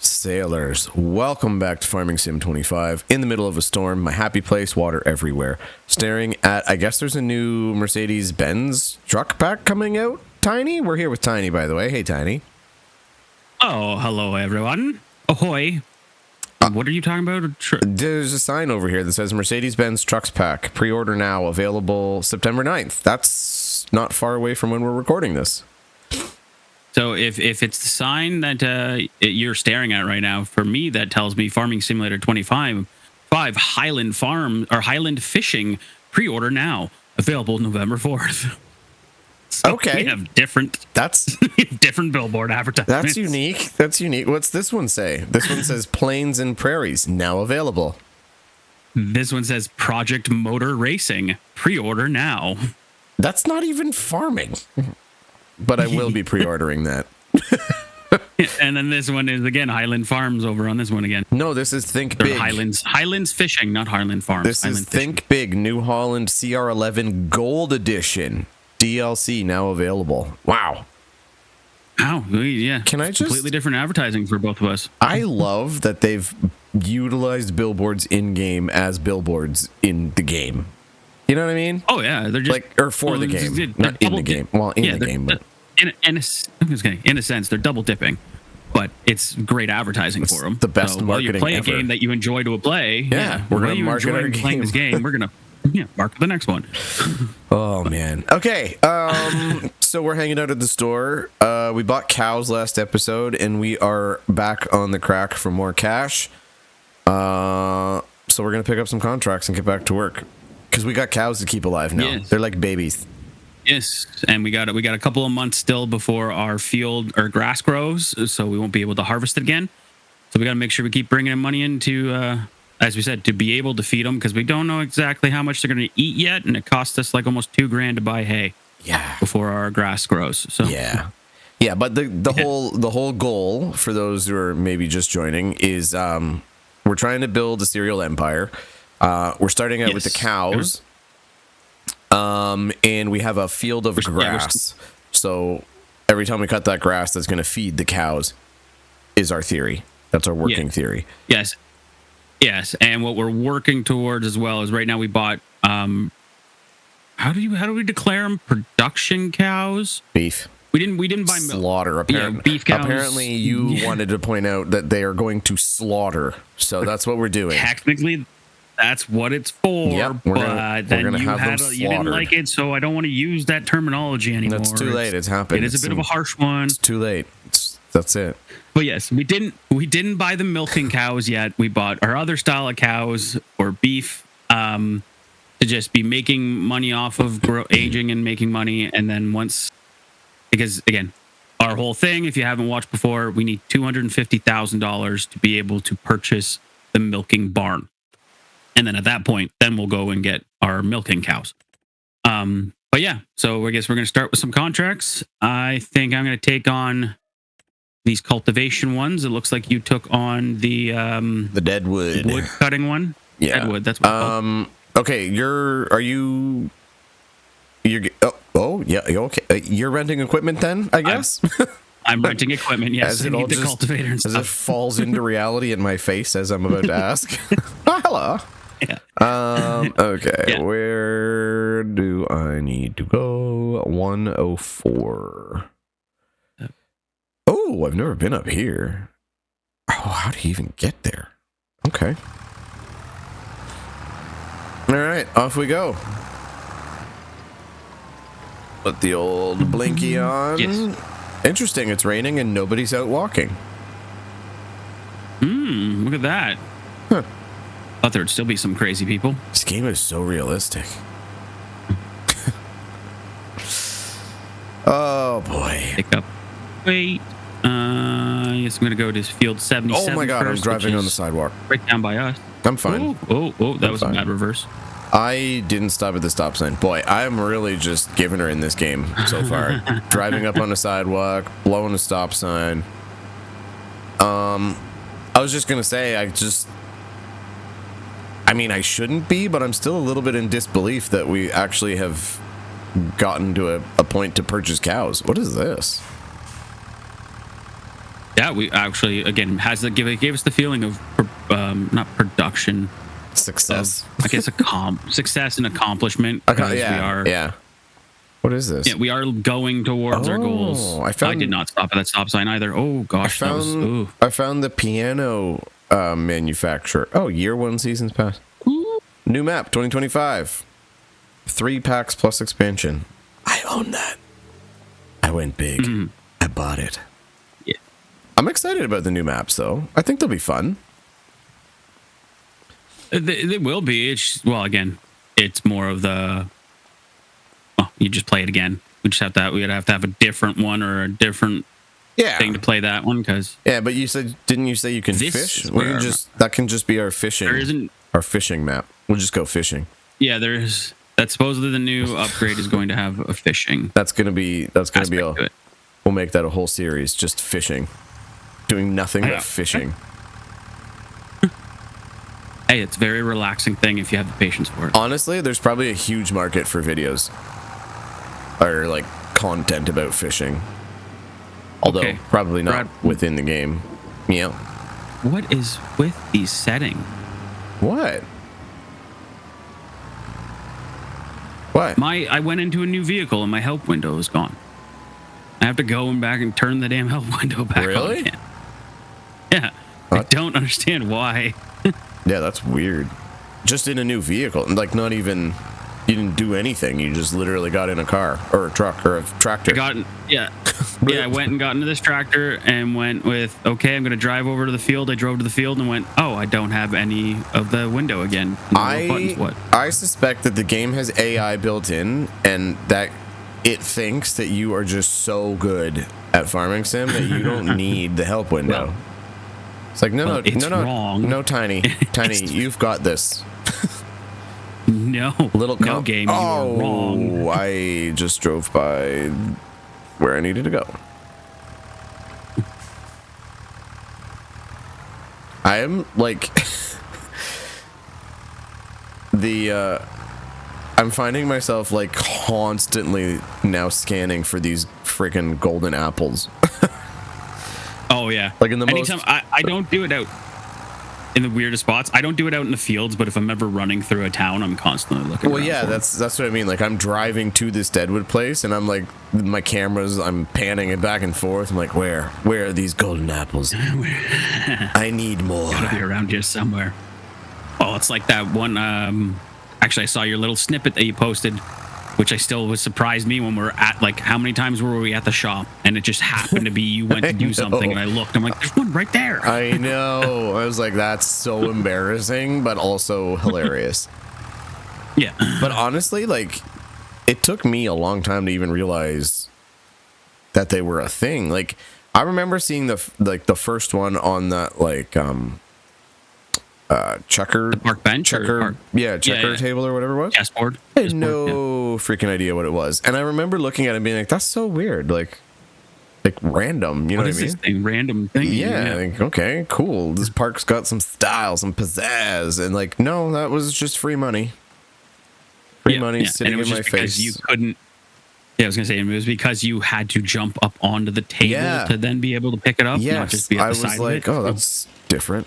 Sailors, welcome back to Farming Sim 25. In the middle of a storm, my happy place, water everywhere. Staring at, I guess there's a new Mercedes-Benz truck pack coming out. Tiny? We're here with Tiny, by the way. Hey, Tiny. Oh, hello, everyone. Ahoy. What are you talking about? There's a sign over here that says Mercedes-Benz Trucks Pack. Pre-order now, available September 9th. That's not far away from when we're recording this. So if it's the sign that you're staring at right now, for me, that tells me Farming Simulator 25 Highland Farm or Highland Fishing pre-order now, available November 4th. So okay. We have different billboard advertisements. That's unique. What's this one say? This one says Plains and Prairies, now available. This one says Project Motor Racing, pre-order now. That's not even farming. But I will be pre-ordering that. And then this one is, again, Highland Farms over on this one again. No, this is Think Big. Highlands Fishing, not Highland Farms. This is Think Big, New Holland CR11 Gold Edition. DLC now available. Wow. Wow. Yeah. Can I just... Completely different advertising for both of us. I love that they've utilized billboards in-game as billboards in the game. You know what I mean? Oh, yeah. They're just... Or for the game. Not in the game. Well, in the game, but... In a sense, they're double dipping, but it's great advertising for them. The best marketing while you play ever. A game that you enjoy to play. We're going to market our game. Playing this game, we're going to market the next one. Oh, man. Okay. So we're hanging out at the store. We bought cows last episode, and we are back on the crack for more cash. So we're going to pick up some contracts and get back to work. Because we got cows to keep alive now. Yes. They're like babies. Yes, and we got a couple of months still before our grass grows, so we won't be able to harvest it again. So we got to make sure we keep bringing in money in to, as we said, to be able to feed them, because we don't know exactly how much they're going to eat yet, and it costs us like almost $2,000 to buy hay. Yeah. Before our grass grows. So yeah. But the whole goal for those who are maybe just joining is we're trying to build a cereal empire. We're starting out with the cows. And we have a field of grass. So every time we cut that grass that's going to feed the cows is our theory. That's our working theory. Yes. And what we're working towards as well is right now we bought, how do we declare them? Production cows? Beef. We didn't buy milk. Slaughter. Beef cows. Apparently you wanted to point out that they are going to slaughter. So that's what we're doing. Technically, that's what it's for. Yep, but then you didn't like it, so I don't want to use that terminology anymore. That's too late. It's happened. It is a bit of a harsh one. It's too late. That's it. But yes, we didn't buy the milking cows yet. We bought our other style of cows or beef to just be making money off of aging and making money. And then because again, our whole thing, if you haven't watched before, we need $250,000 to be able to purchase the milking barn. And then at that point, then we'll go and get our milking cows. But yeah, so I guess we're going to start with some contracts. I think I'm going to take on these cultivation ones. It looks like you took on the deadwood wood cutting one. Yeah, deadwood. That's what it's called. Okay, you're okay. You're renting equipment then, I guess. I'm renting equipment. Yes, I need the cultivator and stuff. As it falls into reality in my face as I'm about to ask. Hello. Yeah. Okay. Yeah. Where do I need to go? 104. Oh, I've never been up here. Oh, how do you even get there? Okay. All right, off we go. Put the old blinky on. Yes. Interesting. It's raining and nobody's out walking. Look at that. Huh. Thought there would still be some crazy people. This game is so realistic. Oh boy. Pick up. Wait. Yes, I'm gonna go to field 77. Oh my god, first, I'm driving on the sidewalk. Right down by us. I'm fine. Oh, that was a bad reverse. I didn't stop at the stop sign. Boy, I'm really just giving her in this game so far. Driving up on the sidewalk, blowing a stop sign. I was just gonna say, I shouldn't be, but I'm still a little bit in disbelief that we actually have gotten to a point to purchase cows. What is this? Yeah, we actually again gave us the feeling of not production, Success. I guess success and accomplishment. Because we are, yeah. What is this? yeah, we are going towards our goals. I did not stop at that stop sign either. Oh gosh, I found the piano manufacturer. Oh, year 1 seasons pass. Ooh. New map 2025. 3 packs plus expansion. I own that. I went big. I bought it. Yeah. I'm excited about the new maps though. I think they'll be fun. They will be. Again, it's more of the. Well, you just play it again. We'd have to have a different one or a different thing to play that one because. Yeah, but didn't you say you can fish? That can just be our fishing. There isn't our fishing map. We'll just go fishing. Yeah, that's supposedly the new upgrade is going to have a fishing. That's gonna be all. We'll make that a whole series, just fishing, doing nothing but fishing. Hey, it's a very relaxing thing if you have the patience for it. Honestly, there's probably a huge market for videos or like content about fishing. Although probably not within the game. Yeah. What is with these settings? What? I went into a new vehicle and my help window is gone. I have to go back and turn the damn help window back on again. Yeah. I don't understand why. Yeah, that's weird. Just in a new vehicle. Like, not even... You didn't do anything. You just literally got in a car. Or a truck. Or a tractor. Yeah, I went and got into this tractor and went with, okay, I'm going to drive over to the field. I drove to the field and went, oh, I don't have any of the window again. I suspect that the game has AI built in and that it thinks that you are just so good at farming sim that you don't need the help window. Well, it's like, no, Tiny, you've got this. No, game, you are wrong. I just drove by where I needed to go. I am like I'm finding myself like constantly now scanning for these freaking golden apples. Oh yeah, like in the anytime I don't do it out in the weirdest spots. I don't do it out in the fields, but if I'm ever running through a town, I'm constantly looking. Well, yeah, that's what I mean. Like I'm driving to this Deadwood place, and I'm like, my cameras, I'm panning it back and forth. I'm like, where are these golden apples? I need more. Gotta be around here somewhere. Oh, it's like that one. Actually, I saw your little snippet that you posted, which I still was surprised me when we're at, like, how many times were we at the shop and it just happened to be you went to do something and I looked, I'm like, there's one right there. I know. I was like, that's so embarrassing, but also hilarious. Yeah. But honestly, like, it took me a long time to even realize that they were a thing. Like, I remember seeing the first one on that, like, checker park bench checker table or whatever it was. Chessboard. I had no freaking idea what it was, and I remember looking at it and being like, "That's so weird, like random." You know what I mean? This thing? Random thing. Yeah. Like, okay, cool. This park's got some style, some pizzazz, and like, no, that was just free money. Free money sitting in my face. You couldn't. Yeah, I was gonna say it was because you had to jump up onto the table to then be able to pick it up. Yes, not just be at the side like, of it. oh, that's different.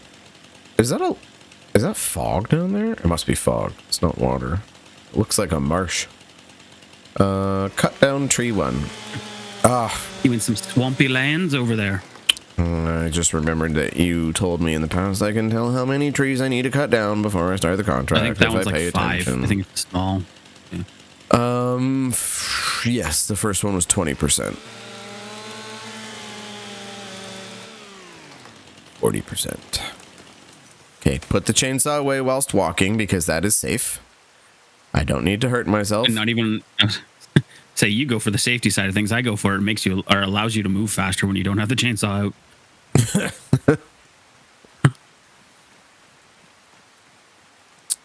Is that fog down there? It must be fog. It's not water. It looks like a marsh. Cut down tree one. Even some swampy lands over there. I just remembered that you told me in the past I can tell how many trees I need to cut down before I start the contract. I think that one's like 5. Attention. I think it's small. Yeah. Yes, the first one was 20%. 40%. Okay, put the chainsaw away whilst walking because that is safe. I don't need to hurt myself. And not even say you go for the safety side of things. I go for it. It makes you or allows you to move faster when you don't have the chainsaw out.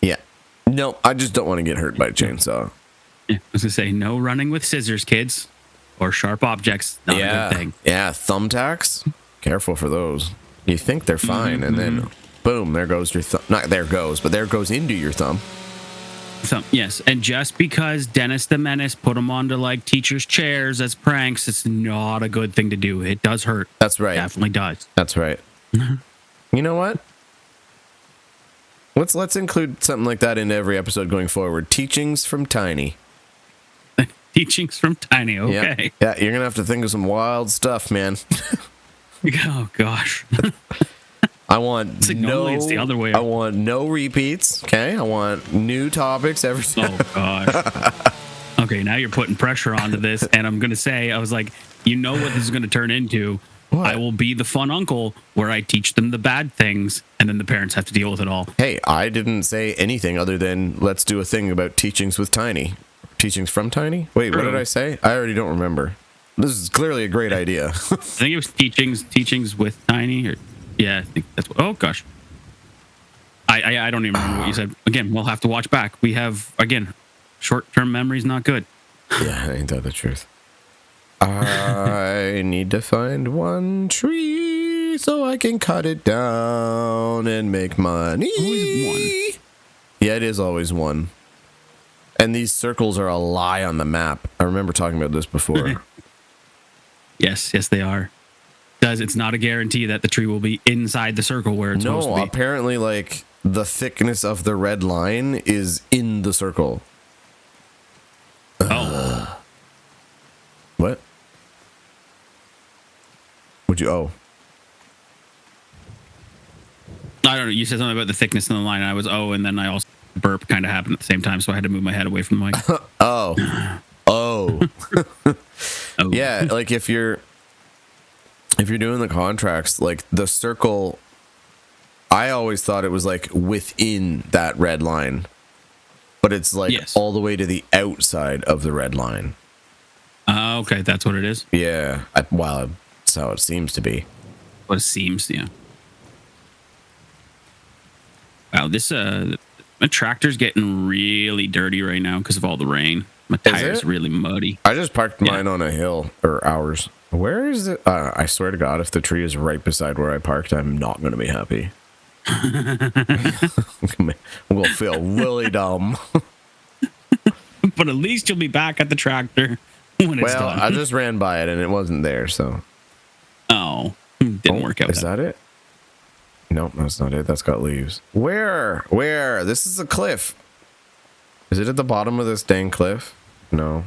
Yeah. No, I just don't want to get hurt by a chainsaw. Yeah, I was gonna say no running with scissors, kids, or sharp objects. Not a good thing. Yeah, thumbtacks. Careful for those. You think they're fine, and then boom, there goes your thumb. Not there goes, but there goes into your thumb. Yes, and just because Dennis the Menace put them onto like teachers' chairs as pranks, it's not a good thing to do. It does hurt. That's right. Definitely does. That's right. You know what? Let's include something like that in every episode going forward. Teachings from Tiny. Teachings from Tiny. Okay. Yeah, you're gonna have to think of some wild stuff, man. Oh gosh. I want It's the other way. I want no repeats. Okay, I want new topics every. Oh gosh. Okay, now you're putting pressure onto this, and I'm gonna say, I was like, you know what this is gonna turn into. What? I will be the fun uncle where I teach them the bad things, and then the parents have to deal with it all. Hey, I didn't say anything other than let's do a thing about teachings with Tiny. Teachings from Tiny? Wait, what did I say? I already don't remember. This is clearly a great idea. I think it was teachings with Tiny, or yeah, I think that's what. Oh gosh, I don't even remember what you said. Again, we'll have to watch back. We have, again, short-term memory's not good. Yeah, ain't that the truth? I need to find one tree so I can cut it down and make money. Always one. Yeah, it is always one. And these circles are a lie on the map. I remember talking about this before. Yes, they are. It's not a guarantee that the tree will be inside the circle where it's supposed to be. Apparently, like, the thickness of the red line is in the circle. Oh. What? Would you? Oh. I don't know. You said something about the thickness in the line, and I was, and then I also burp kind of happened at the same time, so I had to move my head away from the mic. Oh. Oh. Yeah, like if you're doing the contracts, like the circle, I always thought it was like within that red line, but it's like all the way to the outside of the red line. Okay, that's what it is. Yeah, that's how it seems to be. What it seems, yeah. Wow, this my tractor's getting really dirty right now because of all the rain. My tire's really muddy. I just parked mine on a hill, or ours. Where is it? I swear to God, if the tree is right beside where I parked, I'm not going to be happy. We'll feel really dumb. But at least you'll be back at the tractor when it's done. I just ran by it and it wasn't there, so. Oh, didn't work out. Is that it? Nope, that's not it. That's got leaves. Where? This is a cliff. Is it at the bottom of this dang cliff? No.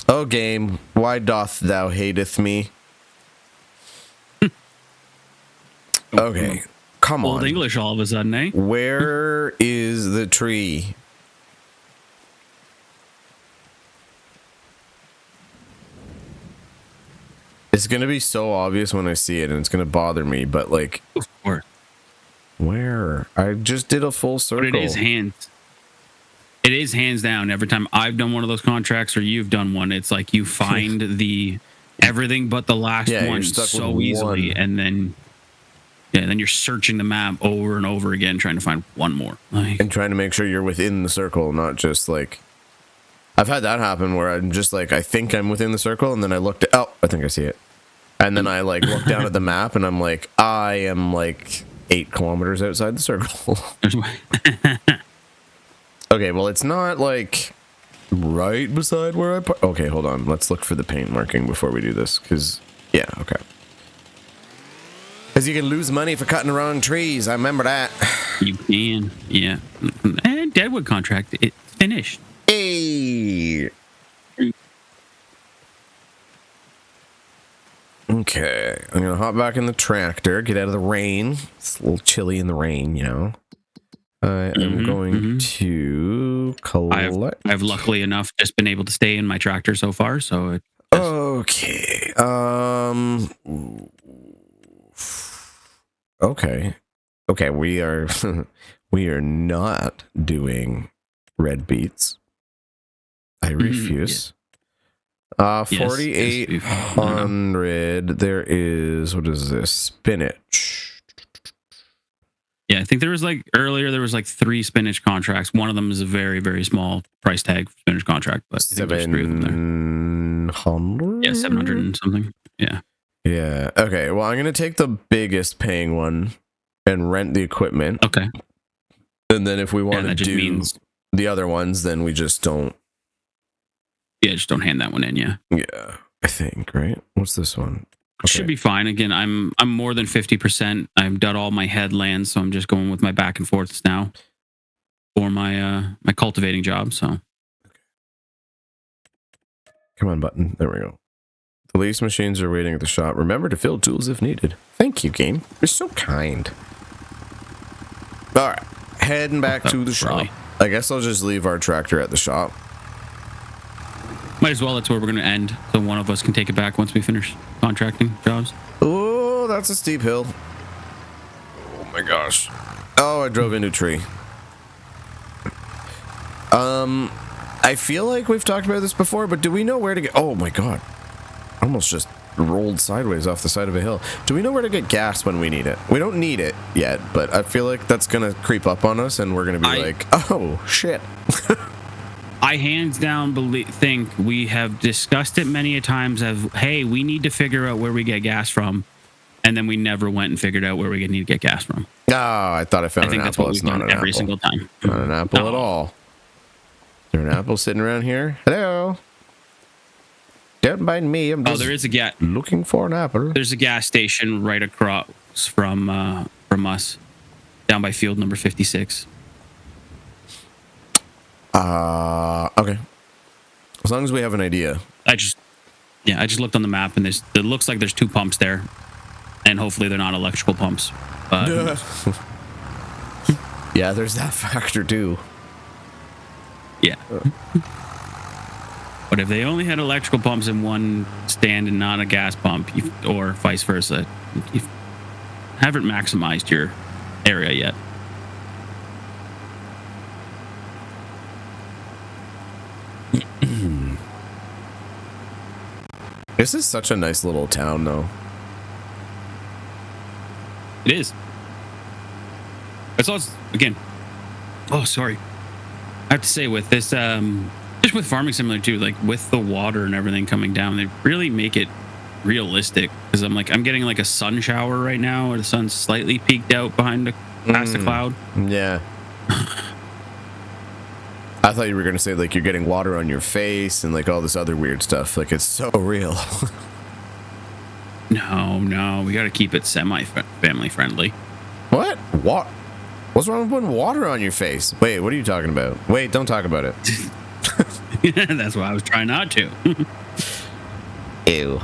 Oh, game, why doth thou hateth me? Okay, come on. Old English all of a sudden, eh? Where is the tree? It's going to be so obvious when I see it, and it's going to bother me, but like... Of course. Where? I just did a full circle. But it is hands down. Every time I've done one of those contracts or you've done one, it's like you find the everything but the last one so easily, and then you're searching the map over and over again trying to find one more. And trying to make sure you're within the circle, not just like... I've had that happen where I'm just like, I think I'm within the circle, and then I looked at... Oh, I think I see it. And then I like look down at the map, and I'm like, I am like 8 kilometers outside the circle. Okay, well, it's not like right beside where I park. Okay, hold on. Let's look for the paint marking before we do this, because, yeah, okay. Because you can lose money for cutting the wrong trees. I remember that. You can, yeah. And Deadwood contract, it's finished. Hey! Okay, I'm going to hop back in the tractor, get out of the rain. It's a little chilly in the rain, you know. I am going to collect. I've luckily enough just been able to stay in my tractor so far, so okay. Okay, we are we are not doing red beets. I refuse. 4,800. There is, what is this? Spinach. Yeah, I think there was earlier there was 3 spinach contracts. One of them is a very, very small price tag spinach contract, but 700. Yeah, 700 and something. Yeah. Yeah. Okay. Well, I'm gonna take the biggest paying one and rent the equipment. Okay. And then if we want to do means, the other ones, then we just don't. Yeah, just don't hand that one in. Yeah. Yeah, I think, right? What's this one? Okay. Should be fine. Again, I'm more than 50%. I've done all my headlands, so I'm just going with my back and forths now for my my cultivating job. So, come on, button. There we go. The lease machines are waiting at the shop. Remember to fill tools if needed. Thank you, game. You're so kind. All right, heading back to the shop. Really? I guess I'll just leave our tractor at the shop. Might as well. That's where we're going to end. So one of us can take it back once we finish contracting jobs. Oh, that's a steep hill. Oh my gosh. Oh, I drove into a tree. I feel like we've talked about this before, but do we know where to get... Oh my god. I almost just rolled sideways off the side of a hill. Do we know where to get gas when we need it? We don't need it yet, but I feel like that's going to creep up on us and we're going to be like, oh, shit. I hands down think we have discussed it many a times of, hey, we need to figure out where we get gas from. And then we never went and figured out where we need to get gas from. Oh, I thought I found an apple. That's what we've done every single time. Not an apple at all. Is there an apple sitting around here? Hello? Don't mind me. I'm just there is a looking for an apple. There's a gas station right across from us, down by field number 56. Okay. As long as we have an idea. I just looked on the map and it looks like there's 2 pumps there, and hopefully they're not electrical pumps. But yeah, there's that factor too. Yeah. But if they only had electrical pumps in one stand and not a gas pump, or vice versa, you haven't maximized your area yet. This is such a nice little town, though. It is. It's also, again, oh, sorry. I have to say, with this, just with Farming Simulator too, like with the water and everything coming down, they really make it realistic. Because I'm getting like a sun shower right now, or the sun's slightly peeked out behind past the cloud. Yeah. I thought you were going to say, like, you're getting water on your face and, like, all this other weird stuff. Like, it's so real. No. We got to keep it semi-family friendly. What? What's wrong with putting water on your face? Wait, what are you talking about? Wait, don't talk about it. That's why I was trying not to. Ew.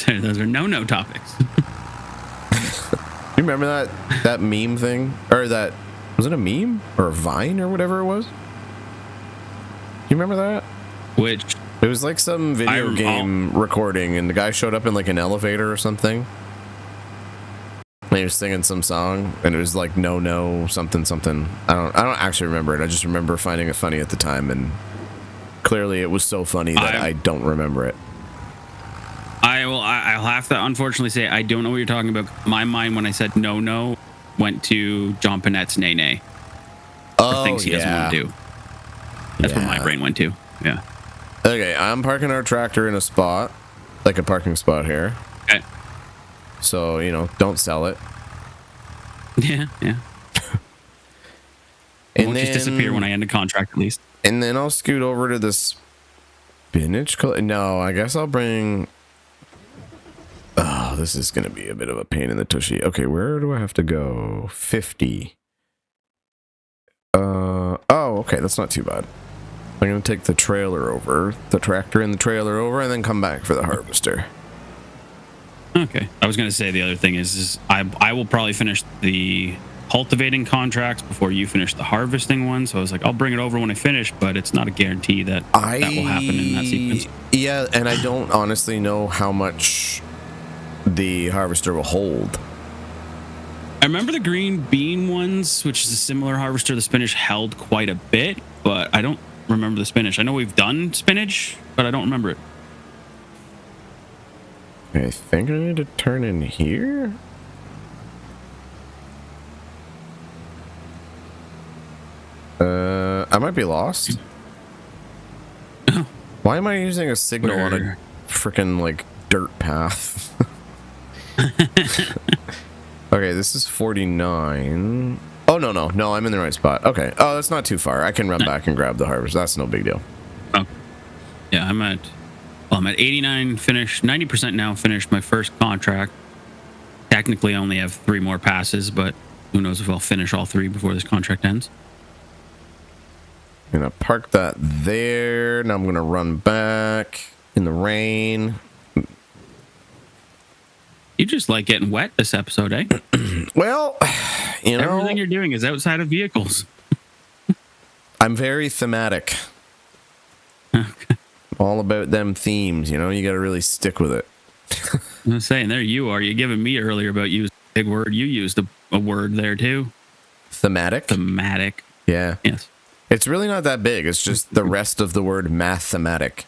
Those are no topics. You remember that meme thing? Or that... Was it a meme? Or a Vine or whatever it was? You remember that? Which? It was like some video game recording, and the guy showed up in like an elevator or something. And he was singing some song, and it was like no something. I don't actually remember it. I just remember finding it funny at the time, and clearly it was so funny that I don't remember it. I'll have to unfortunately say I don't know what you're talking about. My mind when I said no went to John Panette's Nay Nay. Oh, things he doesn't want to do. That's where my brain went to. Yeah. Okay, I'm parking our tractor in a spot, like a parking spot here. Okay. So, don't sell it. Yeah. It won't just disappear when I end a contract, at least. And then I'll scoot over to the spinach. No, I guess I'll bring... Oh, this is going to be a bit of a pain in the tushy. Okay, where do I have to go? 50. Oh, okay, that's not too bad. I'm going to take the trailer over, the tractor and the trailer over, and then come back for the harvester. Okay. I was going to say the other thing is I will probably finish the cultivating contracts before you finish the harvesting one. So I was like, I'll bring it over when I finish, but it's not a guarantee that that will happen in that sequence. Yeah, and I don't honestly know how much the harvester will hold. I remember the green bean ones, which is a similar harvester. The spinach held quite a bit, but I don't remember the spinach. I know we've done spinach, but I don't remember it. I think I need to turn in here. I might be lost. Why am I using a signal on a freaking like dirt path? Okay, this is 49. Oh, no, I'm in the right spot. Okay. Oh, that's not too far. I can run back and grab the harvest. That's no big deal. Oh, yeah, I'm at 89 finished, 90% now finished my first contract. Technically, I only have 3 more passes, but who knows if I'll finish all 3 before this contract ends. I'm going to park that there. Now I'm going to run back in the rain. You just like getting wet this episode, eh? Well, Everything you're doing is outside of vehicles. I'm very thematic. All about them themes, you got to really stick with it. I'm saying, there you are. You giving me earlier about using a big word. You used a word there too. Thematic? Thematic. Yeah. Yes. It's really not that big. It's just the rest of the word mathematic,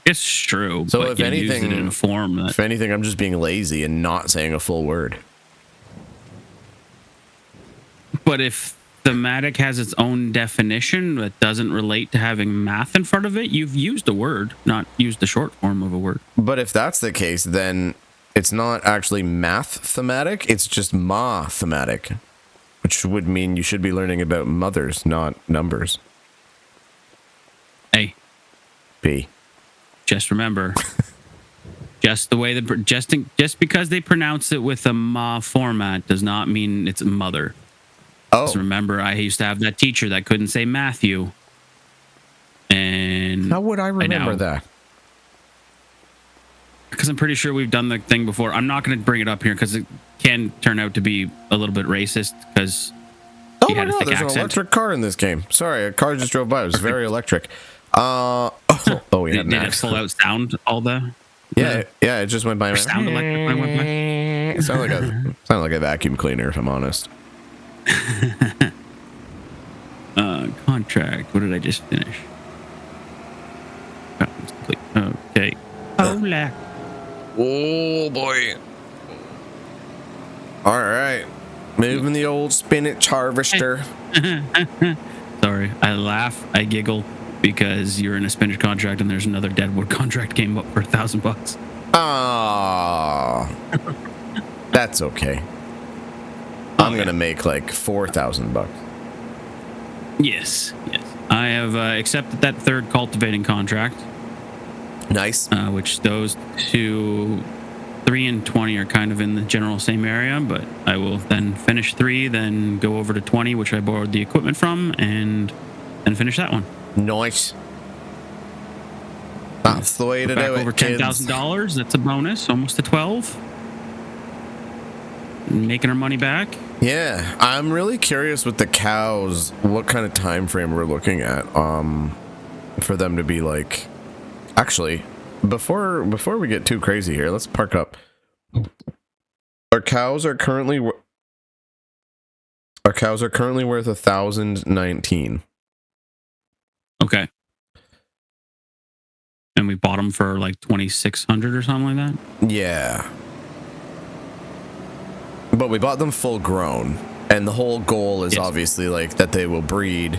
It's true. So but if you anything, used it in a form that... if anything, I'm just being lazy and not saying a full word. But if thematic has its own definition that doesn't relate to having math in front of it, you've used a word, not used the short form of a word. But if that's the case, then it's not actually math thematic. It's just ma thematic, which would mean you should be learning about mothers, not numbers. Hey. B. Just remember, just the way just because they pronounce it with a ma format does not mean it's mother. Oh. Just remember, I used to have that teacher that couldn't say Matthew. And how would I remember that? Because I'm pretty sure we've done the thing before. I'm not going to bring it up here because it can turn out to be a little bit racist because oh my god, there's an electric car in this game. Sorry, a car just drove by. It was very electric. We had an Did it pull out sound all the... Yeah, it just went by. Sound electric line went by? It sounded like a vacuum cleaner, if I'm honest. Contract. What did I just finish? Okay. Oh boy. All right. Moving the old spinach harvester. Sorry. I laugh. I giggle because you're in a spinach contract and there's another deadwood contract came up for $1,000. Ah. That's okay. I'm going to make like $4,000. Yes. I have accepted that third cultivating contract. Nice. Which those 2, 3 and 20 are kind of in the general same area, but I will then finish 3, then go over to 20, which I borrowed the equipment from, and then finish that one. Nice. That's the way to do it. Over $10,000. That's a bonus. Almost to 12. Making our money back. Yeah, I'm really curious with the cows what kind of time frame we're looking at for them to be like. Actually, before we get too crazy here, let's park up. Our cows are currently worth 1,019. Okay. And we bought them for like 2,600 or something like that. Yeah. But we bought them full grown, and the whole goal is obviously like that they will breed,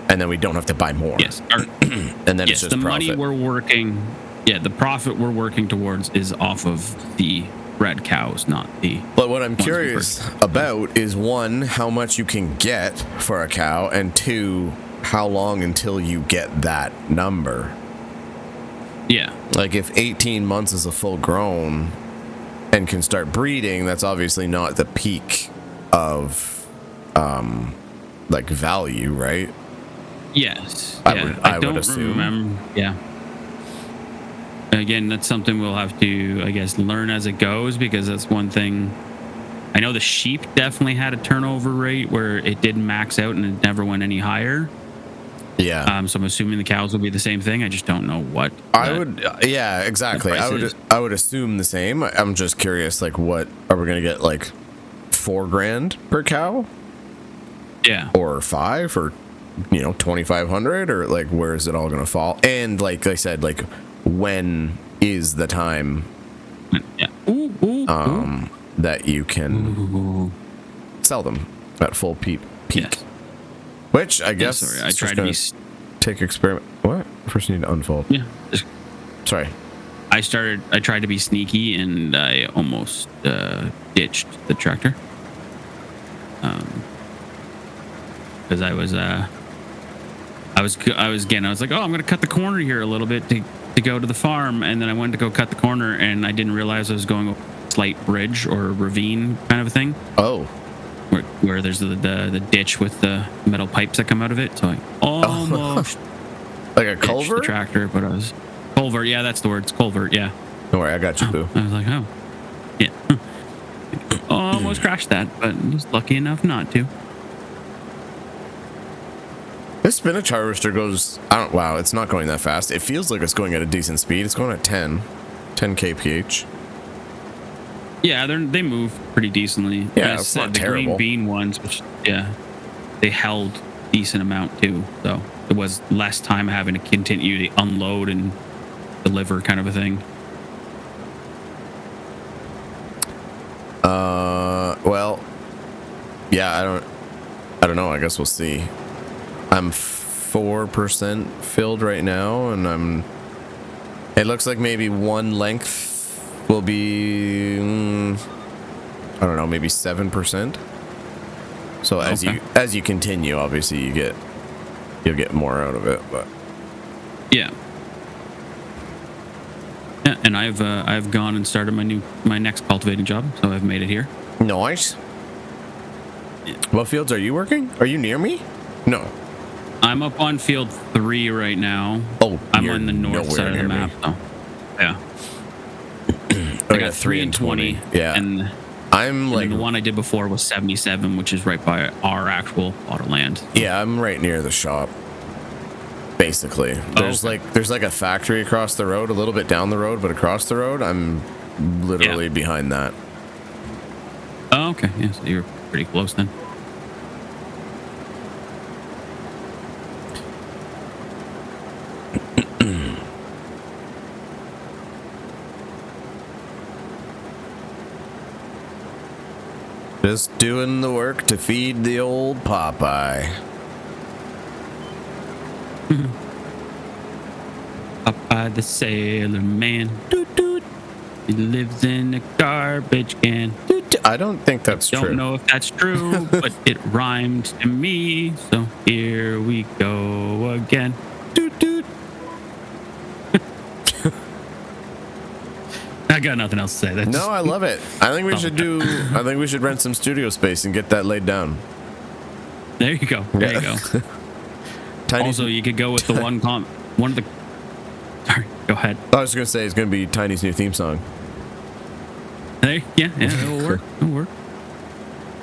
and then we don't have to buy more. Yes. And then it's just the profit. money we're working. Yeah, the profit we're working towards is off of the bred cows, not the. But what I'm curious about is 1, how much you can get for a cow, and 2, how long until you get that number. Yeah. Like if 18 months is a full grown and can start breeding, that's obviously not the peak of like value, right? Yes. I would assume. Remember. Yeah. Again, that's something we'll have to, I guess, learn as it goes, because that's one thing. I know the sheep definitely had a turnover rate where it didn't max out and it never went any higher. Yeah. So I'm assuming the cows will be the same thing. I just don't know what. Yeah, exactly. I would assume the same. I'm just curious, like, what are we gonna get? Like, $4,000 per cow? Yeah. Or 5, or 2,500, or like, where is it all gonna fall? And like I said, like, when is the time? Yeah. That you can sell them at full peak. Yes. Which I guess I tried to be. Take experiment. What? First, you need to unfold. Yeah. Sorry. I tried to be sneaky, and I almost ditched the tractor. because I was like, oh, I'm gonna cut the corner here a little bit to go to the farm, and then I went to go cut the corner, and I didn't realize I was going over a slight bridge or ravine kind of a thing. Oh, where there's the ditch with the metal pipes that come out of it. So I almost like a culvert. The tractor, but I was culvert. Yeah, that's the word. It's culvert. Yeah. Don't worry, I got you, boo. I was like, oh, yeah. Almost crashed that, but was lucky enough not to. This spinach harvester goes, wow, it's not going that fast. It feels like it's going at a decent speed. It's going at 10 kph. Yeah, they move pretty decently. Yeah, it's not terrible. Green bean ones, which, yeah, they held decent amount too. So it was less time having to continue to unload and deliver kind of a thing. Well, yeah, I don't know. I guess we'll see. I'm 4% filled right now, and it looks like maybe one length will be, I don't know, maybe 7%. So as you continue, obviously you'll get more out of it, but yeah. Yeah, and I've gone and started my next cultivating job, so I've made it here. Nice. Yeah. What fields are you working? Are you near me? No. I'm up on field 3 right now. Oh, I'm on the north side of the map. So, yeah. I got 3 and 20. Yeah. And the one I did before was 77, which is right by our actual plot of land. Yeah, I'm right near the shop. Basically, there's like a factory across the road, a little bit down the road, but across the road, I'm literally behind that. Oh, okay. Yeah, so you're pretty close then. Just doing the work to feed the old Popeye. Popeye the Sailor Man. Doot, doot. He lives in a garbage can. I don't think that's true. Don't know if that's true, but it rhymed to me. So here we go again. Doot, doot. I got nothing else to say. No, I love it. I think we should rent some studio space and get that laid down. There you go. There you go. Also, you could go with the one of the. Sorry, go ahead. I was gonna say it's gonna be Tiny's new theme song. Yeah, it'll work. It'll work.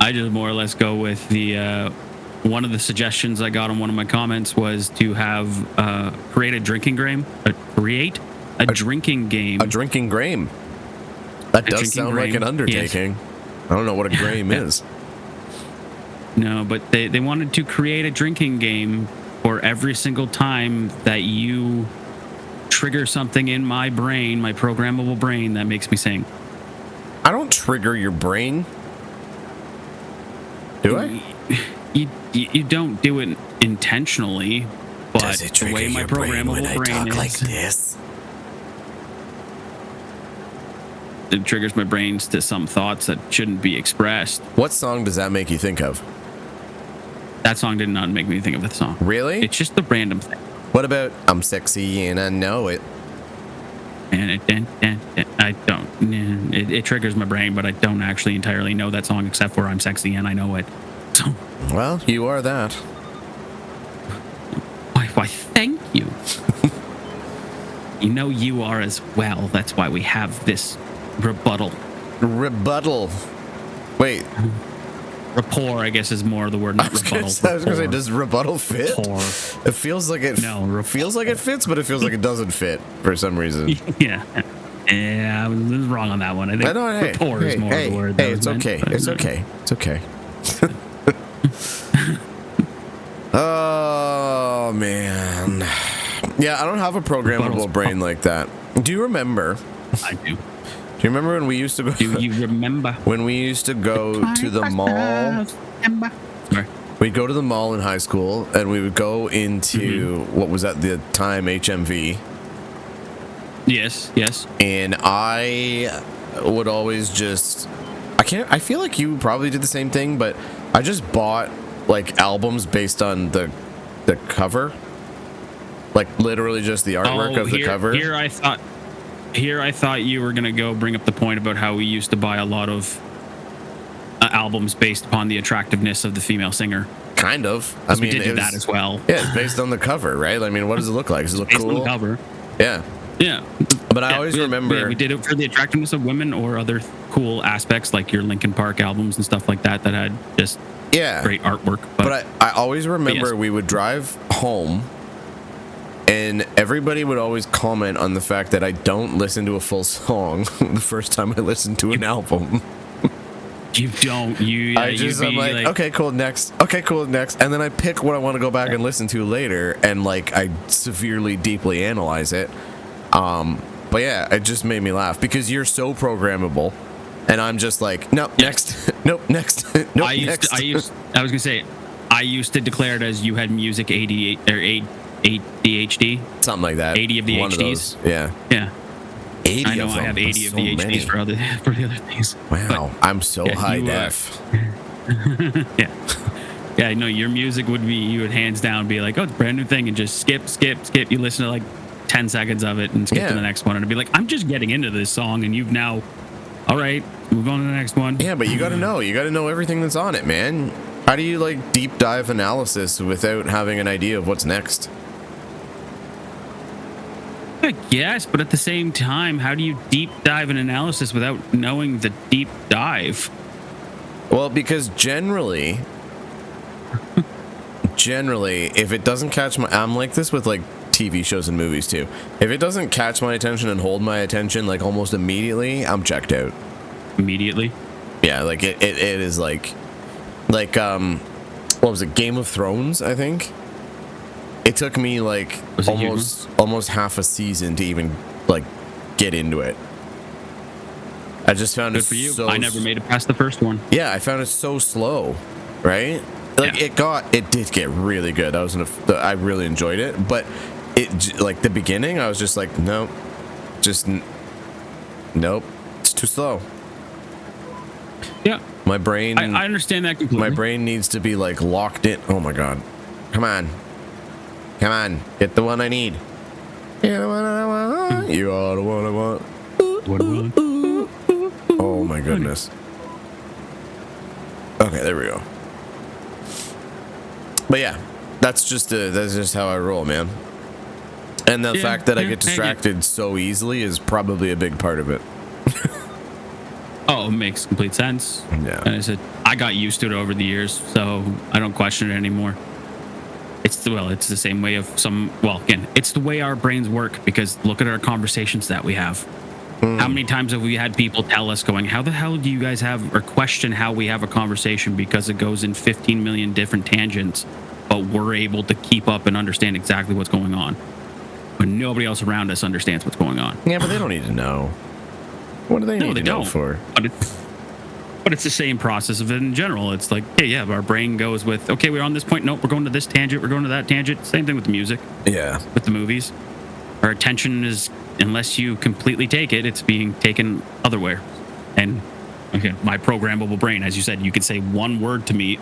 I just more or less go with the one of the suggestions I got on one of my comments was to have create a drinking game. Create a drinking game. A drinking game. That does sound like an undertaking. Yes. I don't know what a game is. No, but they wanted to create a drinking game for every single time that you trigger something in my brain, my programmable brain, that makes me sing. I don't trigger your brain. Do I? You don't do it intentionally, but the way my programmable brain is. Like this? It triggers my brains to some thoughts that shouldn't be expressed. What song does that make you think of? That song did not make me think of the song. Really? It's just a random thing. What about I'm sexy and I know it? And I don't. It triggers my brain, but I don't actually entirely know that song except for I'm sexy and I know it. So, well, you are that. Why thank you. You know you are as well. That's why we have this rebuttal. Wait. Rapport, I guess, is more the word, not rebuttal. I was going to say, does rebuttal fit? Rapport. It feels like it feels like it fits, but it feels like it doesn't fit for some reason. Yeah. Yeah, I was wrong on that one. I think rapport is more the word. Hey, it's okay. It's okay. It's okay. Oh, man. Yeah, I don't have a programmable brain like that. Do you remember? I do. Do you remember when we used to go? Do you remember when we used to go to the mall? We'd go to the mall in high school, and we would go into what was at the time HMV. Yes. And I would always I feel like you probably did the same thing, but I just bought like albums based on the cover. Like literally just the artwork of the cover. Here I thought you were gonna go bring up the point about how we used to buy a lot of albums based upon the attractiveness of the female singer. Kind of. I mean, we did do that as well. Yeah, it's based on the cover, right? I mean, what does it look like? Does it look based cool? On the cover. Yeah. Yeah. But I always remember we did it for the attractiveness of women or other cool aspects like your Linkin Park albums and stuff like that that had just great artwork. But I always remember we would drive home and everybody would always comment on the fact that I don't listen to a full song the first time I listen to an album. You don't. I'm like, okay, cool, next. Okay, cool, next. And then I pick what I want to go back and listen to later, and like I severely, deeply analyze it. But yeah, it just made me laugh because you're so programmable, and I'm just like, nope, next, nope, next, nope, next. I was gonna say, I used to declare it as you had music ADHD, something like that. 80 of the HDs. Yeah. 80 I know of them. I have 80 That's of the so HDs for the other things. Wow, but, I'm so high def. Yeah. Yeah, I know your music would be, you would hands down be like, oh, it's a brand new thing, and just skip. You listen to like 10 seconds of it and skip to the next one, and it'd be like, I'm just getting into this song, and you've now, all right, move on to the next one. Yeah, but you got to know everything that's on it, man. How do you like deep dive analysis without having an idea of what's next? I guess, but at the same time, how do you deep dive an analysis without knowing the deep dive? Well, because generally, if it doesn't catch I'm like this with like TV shows and movies too. If it doesn't catch my attention and hold my attention like almost immediately, I'm checked out. Immediately? Yeah, like it is like what was it? Game of Thrones, I think. It took me like almost half a season to even like get into it. I just found Good for you. I never made it past the first one. Yeah, I found it so slow, right? Like it did get really good. I really enjoyed it, but it like the beginning, I was just like, nope, nope, it's too slow. Yeah, my brain. I understand that completely. My brain needs to be like locked in. Oh my god, come on, get the one I need. You're the one I want. You are the one I want. Oh my goodness. Okay, there we go. But yeah, that's just how I roll, man. And the fact that I get distracted so easily is probably a big part of it. Oh, it makes complete sense. Yeah. And I got used to it over the years, so I don't question it anymore. It's the same way of it's the way our brains work, because look at our conversations that we have. How many times have we had people tell us going, how the hell do you guys have, or question how we have a conversation because it goes in 15 million different tangents, but we're able to keep up and understand exactly what's going on when nobody else around us understands what's going on. Yeah, but they don't need to know. What do they need to know for? But it's the same process of it in general. It's like, our brain goes with, okay, we're on this point. Nope, we're going to this tangent. We're going to that tangent. Same thing with the music. Yeah. With the movies. Our attention is, unless you completely take it, it's being taken otherwhere. And my programmable brain, as you said, you could say one word to me,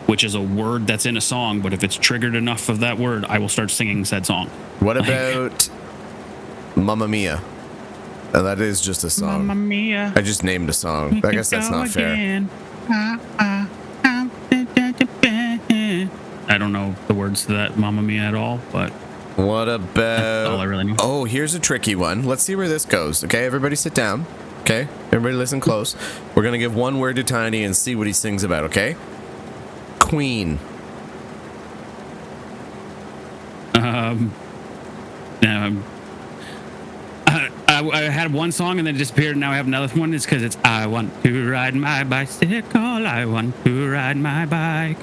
which is a word that's in a song, but if it's triggered enough of that word, I will start singing said song. What about Mamma Mia? That is just a song. Mamma Mia. I just named a song. I guess that's not fair. I don't know the words to that Mamma Mia at all, but what about... That's all I really know. Oh, here's a tricky one. Let's see where this goes. Okay, everybody sit down. Okay, everybody listen close. We're going to give one word to Tiny and see what he sings about, okay? Queen. I had one song and then it disappeared, and now I have another one. It's because it's I want to ride my bicycle. I want to ride my bike.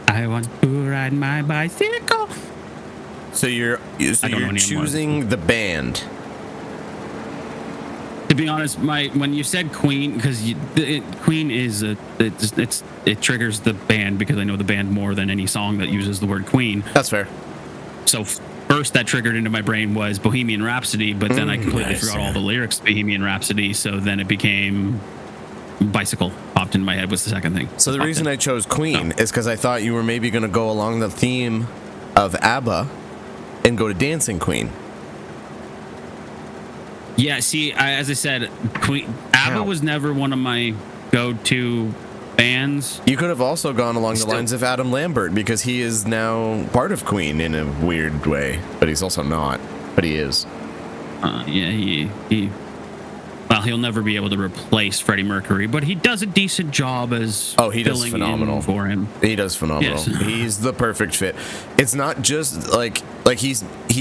I want to ride my bicycle. So you're choosing the band. To be honest, when you said Queen, because Queen is it triggers the band, because I know the band more than any song that uses the word Queen. That's fair. So first that triggered into my brain was Bohemian Rhapsody, but then I completely forgot all the lyrics to Bohemian Rhapsody. So then it became bicycle popped in my head was the second thing. So the reason I chose Queen is because I thought you were maybe going to go along the theme of ABBA and go to Dancing Queen. Yeah, see, as I said, ABBA was never one of my go-to bands. You could have also gone along the lines of Adam Lambert, because he is now part of Queen in a weird way, but he's also not. But he is. Yeah, well, he'll never be able to replace Freddie Mercury, but he does a decent job as he does phenomenal for him. He does phenomenal. Yes. He's the perfect fit. It's not just like he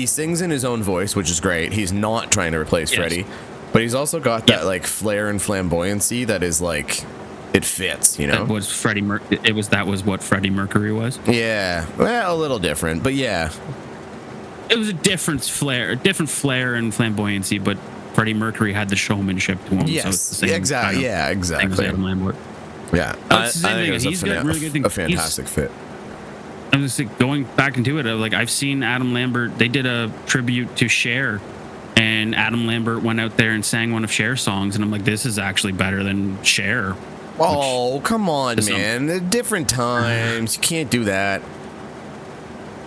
sings in his own voice, which is great. He's not trying to replace Freddie, but he's also got that like flair and flamboyancy that is like it fits, you know. That was that was what Freddie Mercury was. Yeah, well, a little different, but yeah, it was a different flair and flamboyancy, but Freddie Mercury had the showmanship to him. Yes, so it's the same exactly. kind of Yeah, exactly. thing as Adam Lambert. Yeah, I think it's a fantastic fit. I was just going back into it. Like, I've seen Adam Lambert. They did a tribute to Cher, and Adam Lambert went out there and sang one of Cher's songs, and I'm like, this is actually better than Cher. Oh, come on, man! Different times. You can't do that.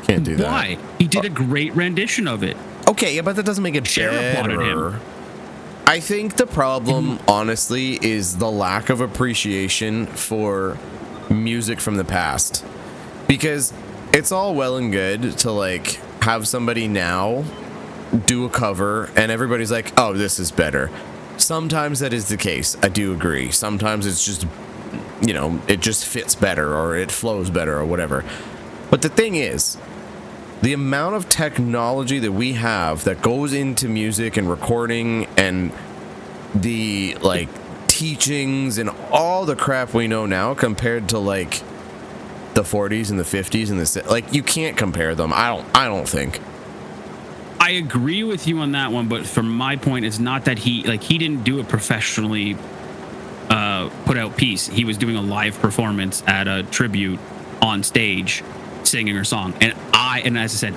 Can't do that. Why? He did a great rendition of it. Okay, yeah, but that doesn't make it Cher applauded him. I think the problem, honestly, is the lack of appreciation for music from the past. Because it's all well and good to, like, have somebody now do a cover and everybody's like, oh, this is better. Sometimes that is the case. I do agree. Sometimes it's just, you know, it just fits better or it flows better or whatever. But the thing is, the amount of technology that we have that goes into music and recording and the like teachings and all the crap we know now compared to like the 40s and the 50s and the like, you can't compare them. I don't think. I agree with you on that one, but from my point, it's not that he didn't do it professionally. Put out piece. He was doing a live performance at a tribute on stage, singing her song, and as I said,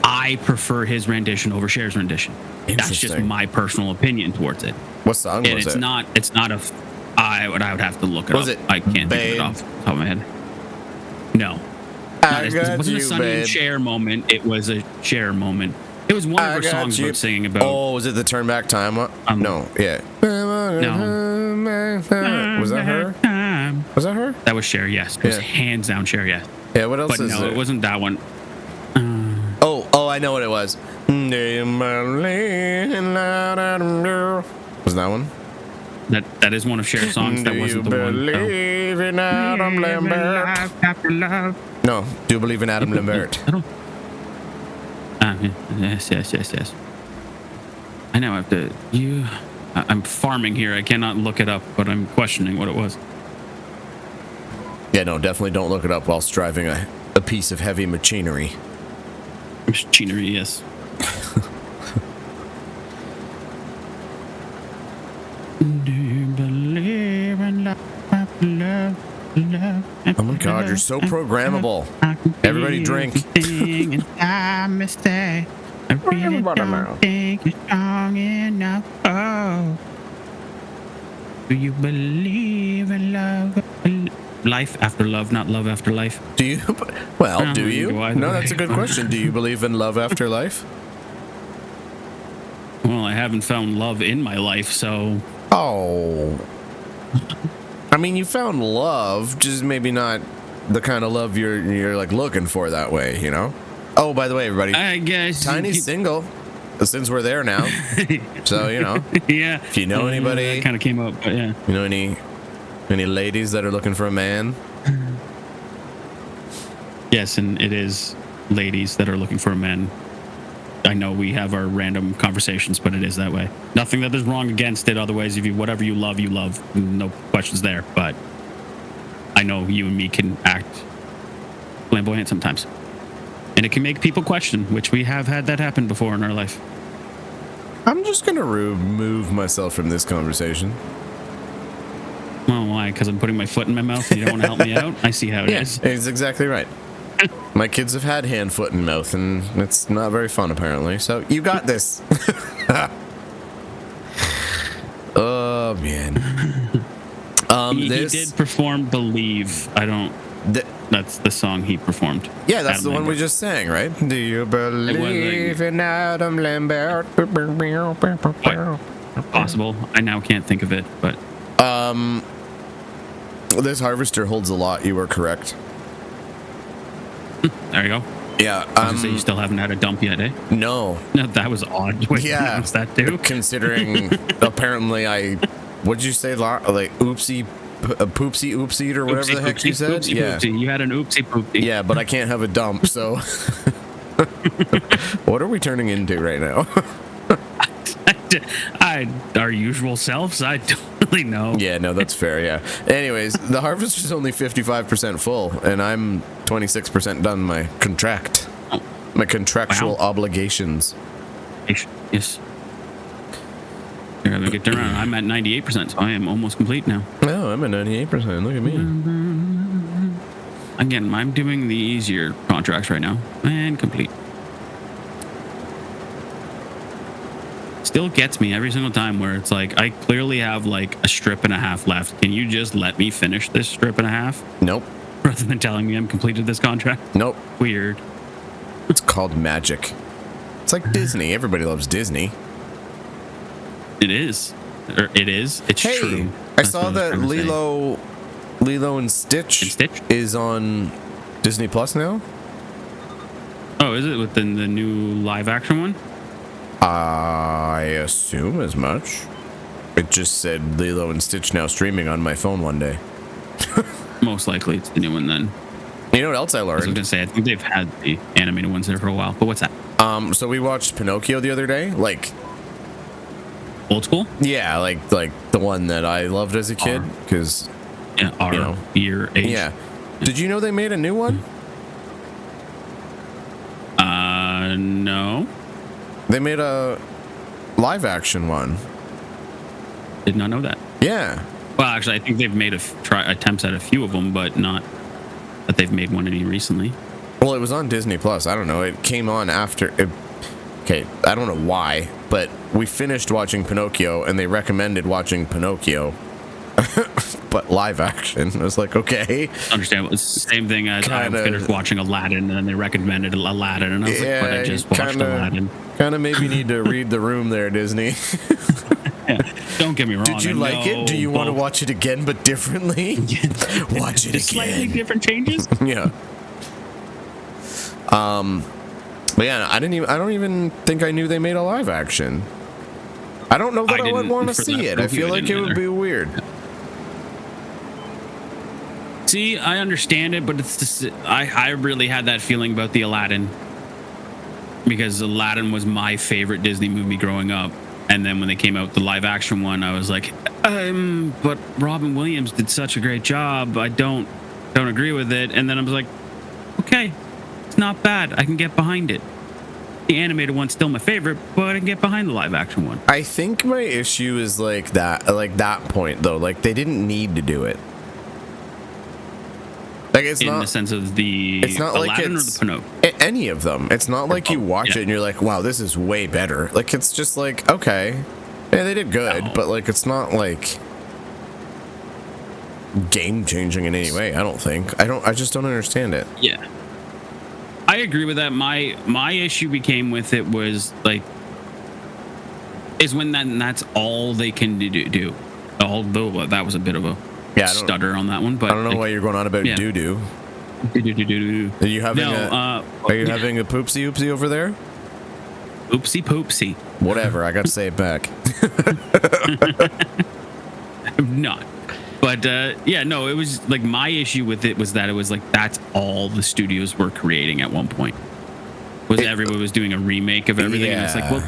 I prefer his rendition over Cher's rendition. That's just my personal opinion towards it. What song was it? It's not a. I would have to look it up. Was it? I can't think of it off the top of my head. No, it wasn't a Sonny and Cher moment. It was a Cher moment. It was one of her songs about singing about. Oh, was it the Turn Back Time? No, yeah. No. Was that her? Was that her? That was Cher, yes. It was hands down Cher, yes. Yeah, what else but is no, there? It wasn't that one. Oh, I know what it was. Was that one? That is one of Cher's songs. That wasn't the one. Do you believe in Adam Lambert? No, do you believe in Adam Lambert? Yes. I now have to. I'm farming here. I cannot look it up, but I'm questioning what it was. Yeah, no, definitely don't look it up whilst driving a piece of heavy machinery. Machinery, yes. Do you believe in love? Oh my God, you're so programmable. Everybody drink. I really don't think you're strong enough. Oh. Do you believe in love? Life after love, not love after life. Do you? Well, do you? No, that's a good question. Do you believe in love after life? Well, I haven't found love in my life, so. Oh. I mean, you found love, just maybe not the kind of love you're like looking for that way, you know? Oh, by the way, everybody, I guess Tiny's single, since we're there now. So, you know. Yeah. If you know anybody. That kind of came up, but yeah. You know any ladies that are looking for a man? Yes, and it is ladies that are looking for a man. I know we have our random conversations, but it is that way. Nothing that is wrong against it. Otherwise, if you whatever you love, you love. No questions there. But I know you and me can act flamboyant sometimes, and it can make people question, which we have had that happen before in our life. I'm just gonna remove myself from this conversation. Well, why? Because I'm putting my foot in my mouth and you don't want to help me out? I see how it is. It's exactly right. My kids have had hand, foot, and mouth, and it's not very fun, apparently. So, you got this. Oh, man. He did perform "Believe." That's the song he performed. Yeah, that's the one we just sang, right? Do you believe in Adam Lambert? Possible. I now can't think of it, but this harvester holds a lot. You were correct. There you go. Yeah. I was gonna say you still haven't had a dump yet, eh? No. No, that was odd. Wait, Yeah. what's that do? Considering apparently what'd you say? Like oopsie, oopsie or whatever the heck you said. Oopsie. You had an oopsie poopsie. Yeah, but I can't have a dump. So, what are we turning into right now? Our usual selves. I don't really know. Yeah, no, that's fair. Yeah. Anyways, the harvest is only 55% full, and I'm 26% done my contract, my contractual obligations. Yes. You're gonna get around. I'm at 98%, so I am almost complete now. Oh, I'm at 98%. Look at me. Again, I'm doing the easier contracts right now, and complete. Still gets me every single time where it's like I clearly have like a strip and a half left. Can you just let me finish this strip and a half? Nope. Rather than telling me I'm completed this contract. Nope. Weird. It's called magic. It's like Disney. Everybody loves Disney. It is. It is. It's true. I saw that Lilo and Stitch is on Disney Plus now. Oh, is it within the new live action one? I assume as much. It just said Lilo and Stitch now streaming on my phone one day. Most likely it's the new one then. You know what else I learned? I was gonna say I think they've had the animated ones there for a while, but what's that? So we watched Pinocchio the other day, like old school. Yeah, like the one that I loved as a kid, because year age. Yeah. Did you know they made a new one? No. They made a live action one. Did not know that. Yeah. Well, actually, I think they've made attempts at a few of them, but not that they've made one any recently. Well, it was on Disney Plus. I don't know. It came on after. Okay, I don't know why, but we finished watching Pinocchio, and they recommended watching Pinocchio, but live action. I was like, okay. Understandable. It's the same thing as I finished watching Aladdin, and then they recommended Aladdin, and I was like, but I just watched Aladdin. Kind of maybe need to read the room there, Disney. Yeah. Don't get me wrong. Did you like it? Do you want to watch it again, but differently? Watch it again. Slightly different changes. Yeah. But yeah, I don't even think I knew they made a live action. I don't know that I would want to see it. I feel like it would be weird. See, I understand it, but it's just, I really had that feeling about the Aladdin, because Aladdin was my favorite Disney movie growing up. And then when they came out with the live action one, I was like, but Robin Williams did such a great job. I don't agree with it. And then I was like, okay, it's not bad. I can get behind it. The animated one's still my favorite, but I can get behind the live action one. I think my issue is like that point though. Like they didn't need to do it. Like it's in not the sense of the it's not Aladdin like or the Pinocchio. Any of them. It's not like you watch it and you're like, wow, this is way better. Like it's just like, okay, yeah, they did good, but like it's not like game changing in any way. I don't think. I just don't understand it. Yeah, I agree with that. My issue became with it was like is when that's all they can do. Although that was a bit of a stutter on that one, but I don't know why you're going on about doo doo. Are you having having a poopsie oopsie over there? Oopsie poopsie. Whatever. I got to say it back. I'm not. But it was like my issue with it was that it was like that's all the studios were creating at one point. Everybody was doing a remake of everything. Yeah. And it's like, well,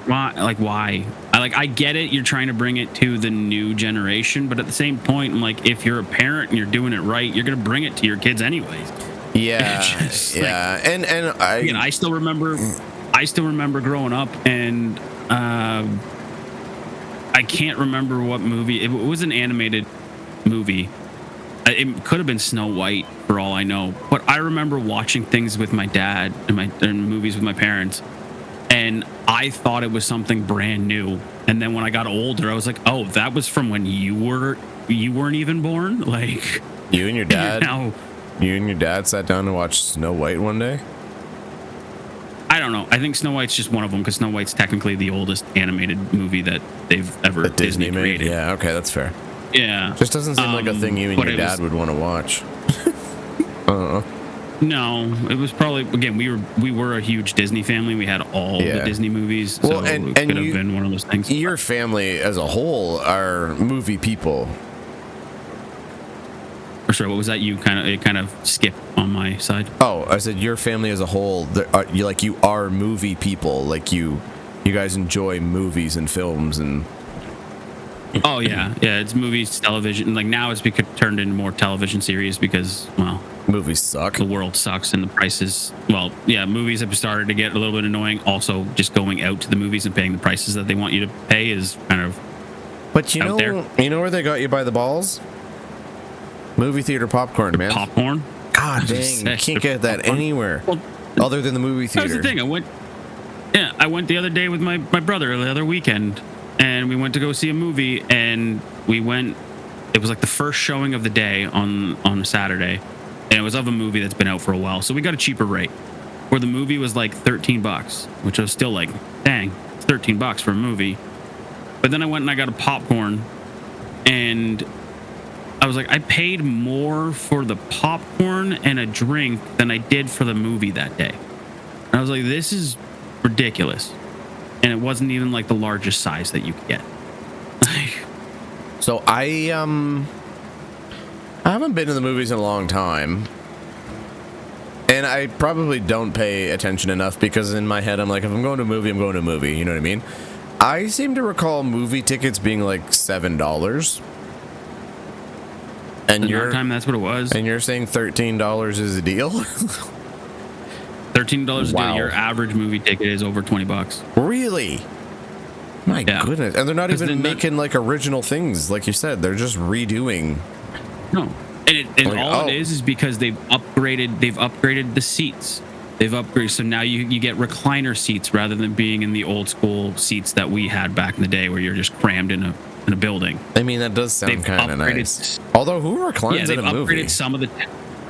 why? Like, why? I get it. You're trying to bring it to the new generation, but at the same point, I'm like, if you're a parent and you're doing it right, you're gonna bring it to your kids anyways. Yeah, and I still remember growing up, and I can't remember what movie. It was an animated movie. It could have been Snow White for all I know, but I remember watching things with my dad and movies with my parents. and I thought it was something brand new. And then when I got older, I was like, oh, that was from when you weren't even born. Like You and your dad. now, You and your dad sat down and watched Snow White one day. I don't know. I think Snow White's just one of them because Snow White's technically the oldest animated movie that they've ever That Disney made. created. Yeah, okay, that's fair. Yeah. Just doesn't seem like a thing you and but your it dad would want to watch. Uh-uh. No, it was probably, again, we were a huge Disney family. We had all the Disney movies. Well, so and it could have you- been one of those things. Your family as a whole are movie people. Or sorry, what was that? It kind of skipped on my side. Oh, I said your family as a whole. You are movie people. Like you guys enjoy movies and films and. Oh yeah, it's movies, television. Like now it's turned into more television series because, well, Movies suck. the world sucks and the prices. Well, yeah, movies have started to get a little bit annoying. Also, just going out to the movies and paying the prices that they want you to pay is kind of. But out there. you know where they got you by the balls? Movie theater popcorn, man. Popcorn. God dang, you can't get that anywhere Well, other than the movie that theater. was the thing. I went the other day with my brother the other weekend, and we went to go see a movie, and it was like the first showing of the day on a Saturday, and it was of a movie that's been out for a while, so we got a cheaper rate, where the movie was like $13, which I was still like, dang, it's $13 for a movie. But then I went and I got a popcorn, and I was like, I paid more for the popcorn and a drink than I did for the movie that day. And I was like, this is ridiculous. And it wasn't even like the largest size that you could get. So I haven't been to the movies in a long time. And I probably don't pay attention enough because in my head I'm like, if I'm going to a movie, I'm going to a movie. You know what I mean? I seem to recall movie tickets being like $7. And Your time, that's what it was. And you're saying $13 is a deal? $13 a Wow. day. Your average movie ticket is over $20. Really? My Yeah. goodness. And they're not 'Cause even then making like original things, like you said. They're just redoing. No, and Like, all it is because they've upgraded the seats. They've upgraded, so now you get recliner seats rather than being in the old school seats that we had back in the day, where you're just crammed in a building. I mean, that does sound They've kind of upgraded- nice. Although, who reclines Yeah, they've in a movie? upgraded some of the.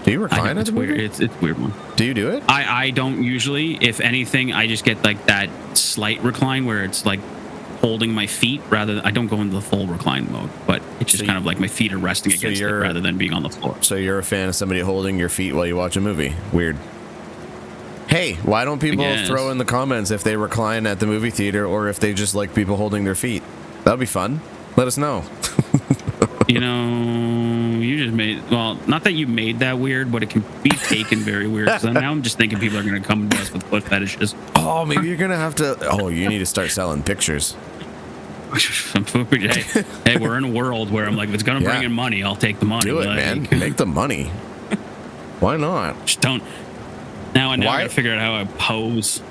Do you I recline know, at it's a weird. movie? It's a weird one. Do you do it? I don't usually. If anything, I just get like that slight recline where it's like holding my feet rather than, I don't go into the full recline mode, but it's just So kind of like my feet are resting so against it you're- rather than being on the floor. So you're a fan of somebody holding your feet while you watch a movie? Weird. Hey, why don't people guess. throw in the comments if they recline at the movie theater or if they just like people holding their feet? That'd be fun. Let us know. You know, you just made, well, not that you made that weird, but it can be taken very weird. So now I'm just thinking people are going to come to us with foot fetishes. Oh, maybe you're gonna have to. Oh, you need to start selling pictures. Hey, we're in a world where I'm like, if it's going to bring Yeah. in money, I'll take the money. Do it, Like, man. Make the money. Why not? Just don't. Now I Why- got to figure out how I pose.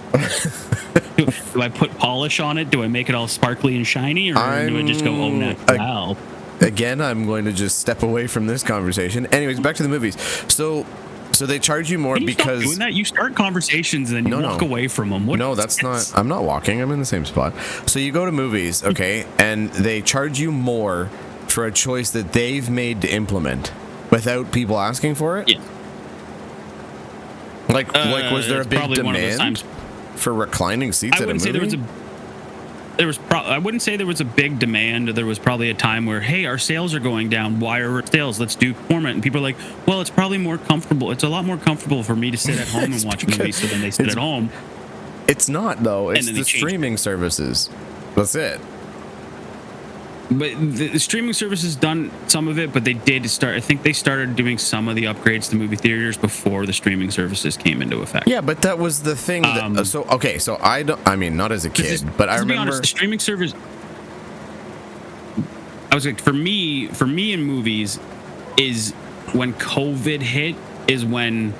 Do I put polish on it? Do I make it all sparkly and shiny? Or do I just go, oh, natural? Again, I'm going to just step away from this conversation. Anyways, back to the movies. So they charge you more Can you stop because doing that? You start conversations and then you walk away from them. What no, that's not. I'm not walking. I'm in the same spot. So you go to movies, okay, and they charge you more for a choice that they've made to implement without people asking for it. Yeah. Like was there a it's big probably one of those demand times. for reclining seats I at a wouldn't movie? say I wouldn't say there was a big demand. There was probably a time where, hey, our sales are going down. Why are our sales? Let's do format. And people are like, well, it's probably more comfortable. It's a lot more comfortable for me to sit at home and watch movies. So then they sit at home. It's not though. It's then the they change streaming services. That's it. But the streaming services done some of it, but they did start. I think they started doing some of the upgrades to movie theaters before the streaming services came into effect. Yeah, but that was the thing. So I don't. I mean, not as a kid, but I To be remember. honest, the streaming service. I was like, for me in movies, is when COVID hit, is when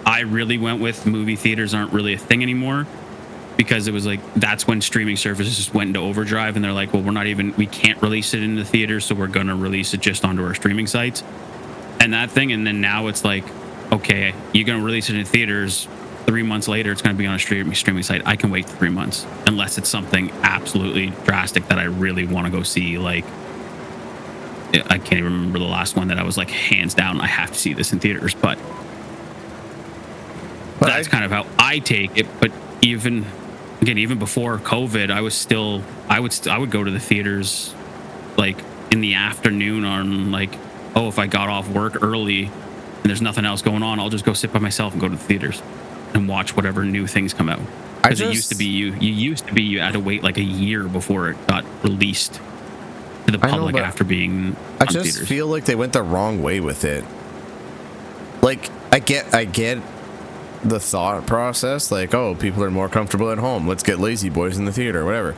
I really went with movie theaters aren't really a thing anymore. Because it was like, that's when streaming services just went into overdrive, and they're like, well, we can't release it in the theaters, so we're going to release it just onto our streaming sites. And that thing, and then now it's like, okay, you're going to release it in theaters, 3 months later it's going to be on a streaming site, I can wait 3 months unless it's something absolutely drastic that I really want to go see. Like, I can't even remember the last one that I was like, hands down, I have to see this in theaters. But that's kind of how I take it. But even before COVID, I would go to the theaters like in the afternoon on like, oh, if I got off work early and there's nothing else going on, I'll just go sit by myself and go to the theaters and watch whatever new things come out. Because it used to be you had to wait like a year before it got released to the public after being. I just feel like they went the wrong way with it. Like, I get the thought process, like, oh, people are more comfortable at home, let's get Lazy Boys in the theater or whatever.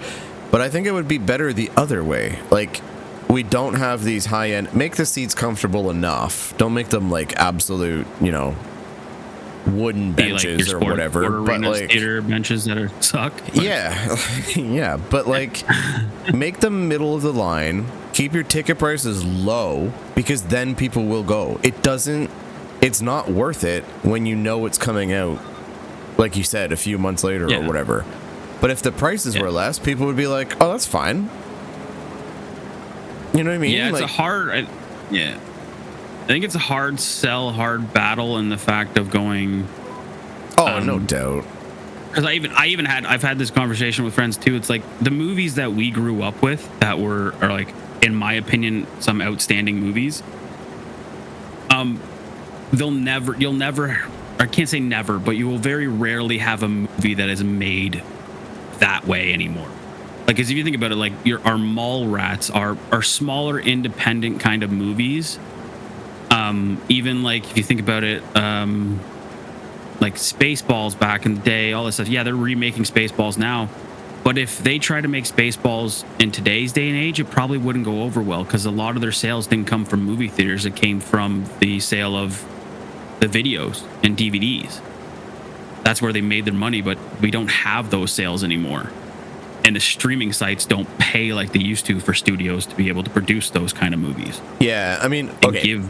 But I think it would be better the other way. Like, we don't have these high-end, make the seats comfortable enough, don't make them like absolute, wooden benches like or whatever, but like theater benches that suck. Yeah, but like make them middle of the line, keep your ticket prices low, because then people will go. It's not worth it when you know it's coming out, like you said, a few months later or whatever. But if the prices were less, people would be like, oh, that's fine. You know what I mean? Yeah, it's like, I think it's a hard sell, hard battle in the fact of going. Oh, no doubt. Because I've had this conversation with friends too. It's like the movies that we grew up with that are like, in my opinion, some outstanding movies. You'll never, I can't say never, but you will very rarely have a movie that is made that way anymore. Like, as if you think about it, like our mall rats are smaller, independent kind of movies. Even like if you think about it, like Spaceballs back in the day, all this stuff. Yeah, they're remaking Spaceballs now, but if they try to make Spaceballs in today's day and age, it probably wouldn't go over well because a lot of their sales didn't come from movie theaters. It came from the sale of the videos and DVDs. That's where they made their money, but we don't have those sales anymore. And the streaming sites don't pay like they used to for studios to be able to produce those kind of movies. Yeah, I mean, okay.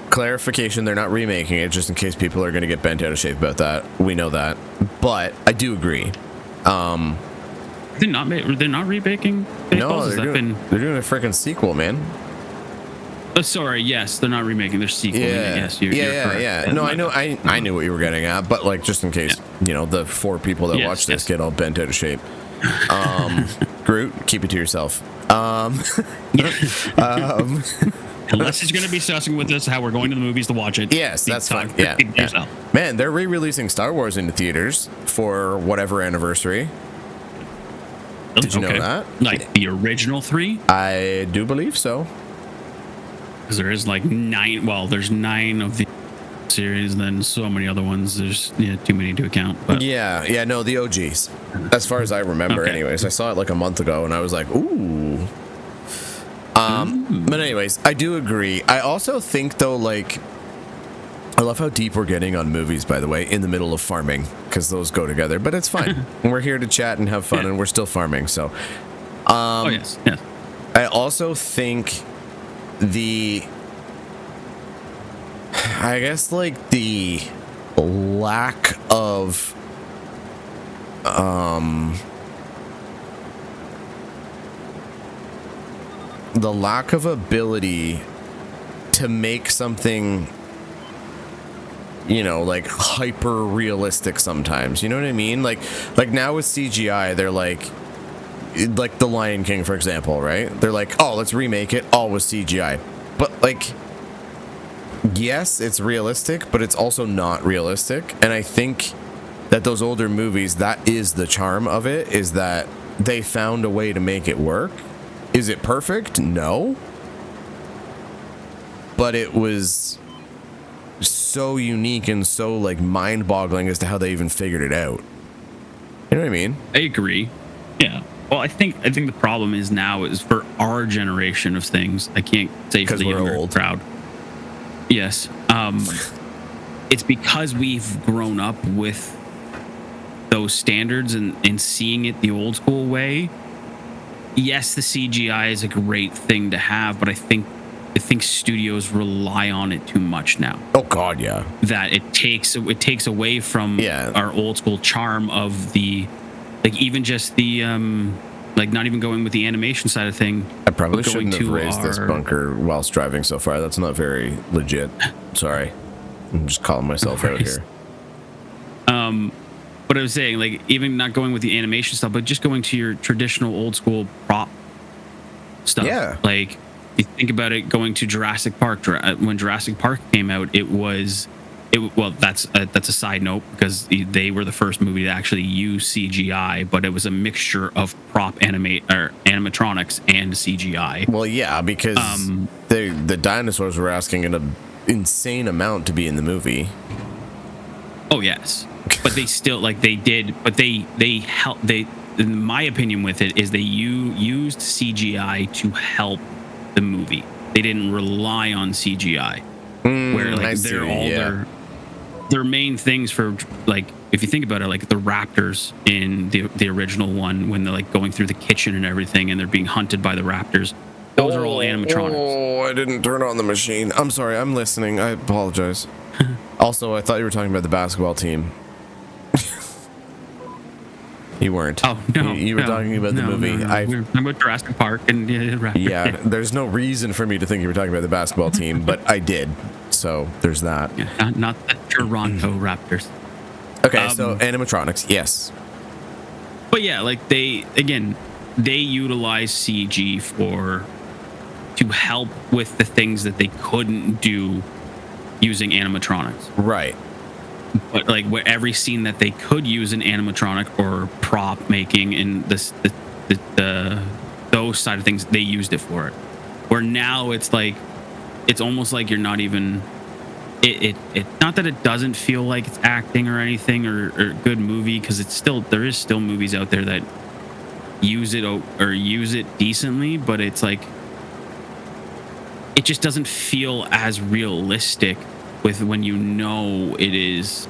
Clarification, they're not remaking it, just in case people are going to get bent out of shape about that. We know that. But I do agree. They're not remaking Spaceballs? No, they're doing a freaking sequel, man. Oh, sorry, yes, they're not remaking their sequel. Yeah. Yes, you're correct. Yeah. No, I knew what you were getting at, but like, just in case, the 4 people that watch this get all bent out of shape. Groot, keep it to yourself. Unless he's going to be discussing with us how we're going to the movies to watch it. Yes, that's fine. Yeah. Man, they're re-releasing Star Wars into theaters for whatever anniversary. Did you know that? Like the original 3? I do believe so. Because there is like 9. Well, there's 9 of the series, and then so many other ones. There's too many to account. But yeah, no, the OGs. As far as I remember, anyways. I saw it like a month ago, and I was like, ooh. But anyways, I do agree. I also think, though, like, I love how deep we're getting on movies, by the way, in the middle of farming, because those go together. But it's fine. We're here to chat and have fun, and we're still farming. So, yes. I also think I guess like the lack of ability to make something like hyper realistic sometimes. You know what I mean? Like now with CGI, they're like The Lion King, for example, right? They're like, oh, let's remake it all with CGI. But like, yes, it's realistic, but it's also not realistic. And I think that those older movies, that is the charm of it, is that they found a way to make it work. Is it perfect? No. But it was so unique and so like mind-boggling as to how they even figured it out. You know what I mean? I agree. Yeah. Well, I think the problem is now is for our generation of things. I can't say for the younger crowd. Yes. It's because we've grown up with those standards and seeing it the old school way. Yes, the CGI is a great thing to have, but I think think studios rely on it too much now. Oh God, yeah. That it takes away from our old school charm of the, like, even just the like, not even going with the animation side of thing. I probably shouldn't have raised this bunker whilst driving so far. That's not very legit. Sorry. I'm just calling myself out here. But I was saying, like, even not going with the animation stuff, but just going to your traditional old school prop stuff. Yeah. Like, you think about it, going to Jurassic Park. When Jurassic Park came out, well, that's a side note, because they were the first movie to actually use CGI, but it was a mixture of animatronics and CGI. Well, yeah, because the dinosaurs were asking an insane amount to be in the movie. Oh yes, but they still, like, they did, but they helped. They, in my opinion, with it is they used CGI to help the movie. They didn't rely on CGI. Where, like, they're all their main things for, like, if you think about it, like the raptors in the original one, when they're, like, going through the kitchen and everything and they're being hunted by the raptors, those are all animatronics. Oh, I didn't turn on the machine. I'm sorry, I'm listening. I apologize. Also, I thought you were talking about the basketball team. You weren't. Oh, no. You were talking about the movie. No. We were talking about Jurassic Park and Raptors. Yeah, there's no reason for me to think you were talking about the basketball team, but I did. So there's that. Yeah, not the Toronto Raptors. Okay, so animatronics, yes. But yeah, like, they utilize CG to help with the things that they couldn't do using animatronics. Right. But, like, where every scene that they could use an animatronic or prop making and those side of things, they used it for it. Where now it's like, it's almost like you're not even, it not that it doesn't feel like it's acting or anything or good movie, because there is still movies out there that use it or use it decently, but it's like, it just doesn't feel as realistic with when you know it is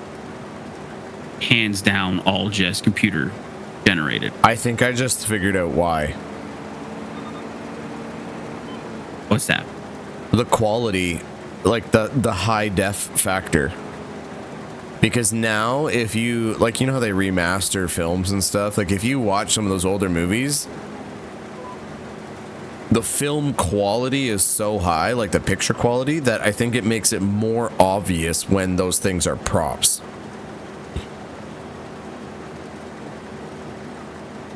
hands down all just computer generated. I think I just figured out why. What's that? The quality, like the high def factor. Because now, if you, like, you know how they remaster films and stuff? Like, if you watch some of those older movies, the film quality is so high, like the picture quality, that I think it makes it more obvious when those things are props.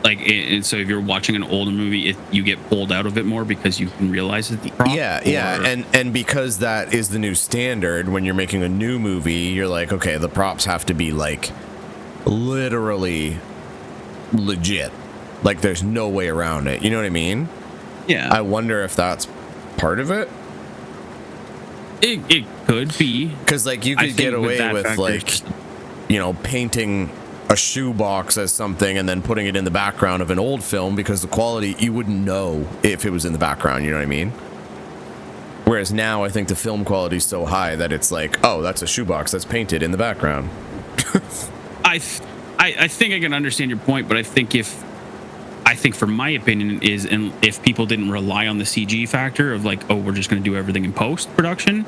Like, so if you're watching an older movie, you get pulled out of it more because you can realize it's the prop? Yeah, and because that is the new standard, when you're making a new movie, you're like, okay, the props have to be, like, literally legit. Like, there's no way around it. You know what I mean? Yeah. I wonder if that's part of it. It could be. Because, like, you could get away with like, you know, painting a shoebox as something and then putting it in the background of an old film, because the quality, you wouldn't know if it was in the background, you know what I mean? Whereas now I think the film quality is so high that it's like, oh, that's a shoebox that's painted in the background. I think I can understand your point, but I think for my opinion is, and if people didn't rely on the CG factor of, like, oh, we're just going to do everything in post-production,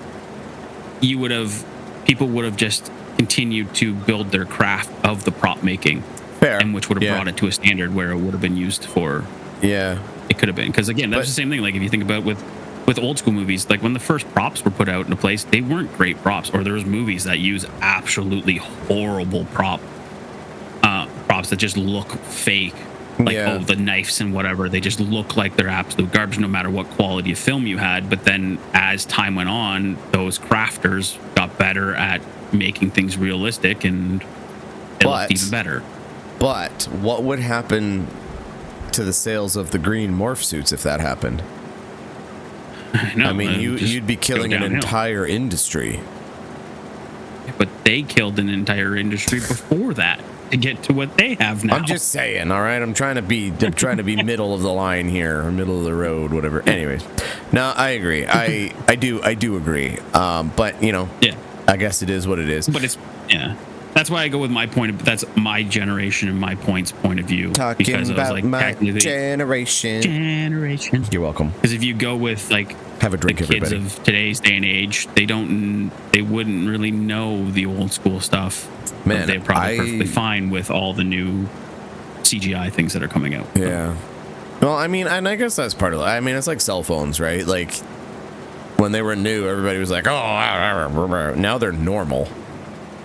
people would have just continued to build their craft of the prop making. Fair. And which would have brought it to a standard where it would have been used for. Yeah. It could have been. Because, again, that's the same thing. Like, if you think about with old school movies, like, when the first props were put out into place, they weren't great props. Or there's movies that use absolutely horrible props that just look fake. Like, oh, the knives and whatever, they just look like they're absolute garbage no matter what quality of film you had. But then as time went on, those crafters got better at making things realistic, and it looked even better. But what would happen to the sales of the green morph suits if that happened? I mean, you'd be killing an entire industry. But they killed an entire industry before that to get to what they have now. I'm just saying, all right? I'm trying to be middle of the line here, or middle of the road, whatever. Anyways, no, I agree. I do agree. But, you know, I guess it is what it is. But it's That's why I go with my point. That's my generation and my point of view. Talking because about my generation. You're welcome. Because if you go with like have a drink, the kids everybody. of today's day and age, they wouldn't really know the old school stuff. Man, they're probably perfectly fine with all the new CGI things that are coming out. Yeah. Well, I mean, and I guess that's part of it. I mean, it's like cell phones, right? Like when they were new, everybody was like, "Oh," now they're normal,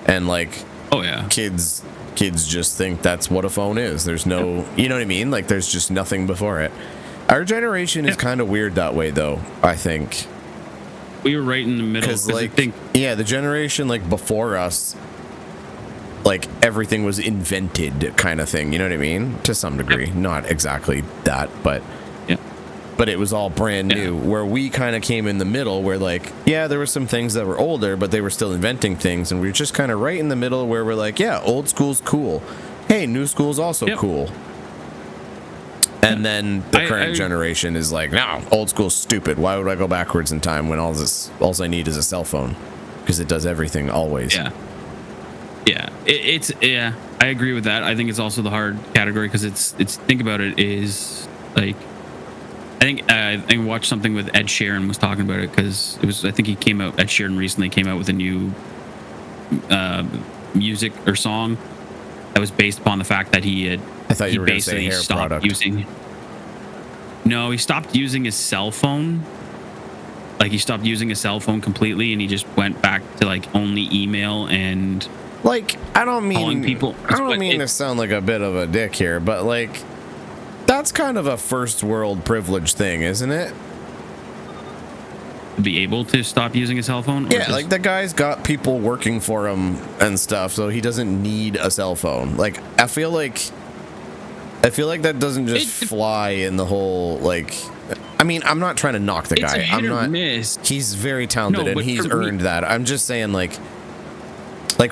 and like, oh yeah, kids just think that's what a phone is. There's no, you know what I mean? Like, there's just nothing before it. Our generation is kind of weird that way, though. I think we were right in the middle. Because, like, the generation like before us, like everything was invented, kind of thing. You know what I mean? To some degree, not exactly that, but it was all brand new. Where we kind of came in the middle, where like, there were some things that were older, but they were still inventing things, and we were just kind of right in the middle, where we're like, old school's cool. Hey, new school's also cool. And then the current generation is like, no, old school's stupid. Why would I go backwards in time when all I need is a cell phone? Because it does everything always. I agree with that. I think it's also the hard category because it's think about it is like, I watched something with Ed Sheeran was talking about it because Ed Sheeran recently came out with a new music or song that was based upon the fact that he thought you were going to say hair product. No, he stopped using his cell phone. Like he stopped using his cell phone completely, and he just went back to like only email and like I don't mean calling people. I don't mean to sound like a bit of a dick here, but like that's kind of a first world privilege thing, isn't it? Be able to stop using a cell phone? Yeah, like the guy's got people working for him and stuff, so he doesn't need a cell phone. Like I feel like that doesn't just fly in the whole like. I mean, I'm not trying to knock the guy. I'm not. Miss. He's very talented and he's earned that. I'm just saying, like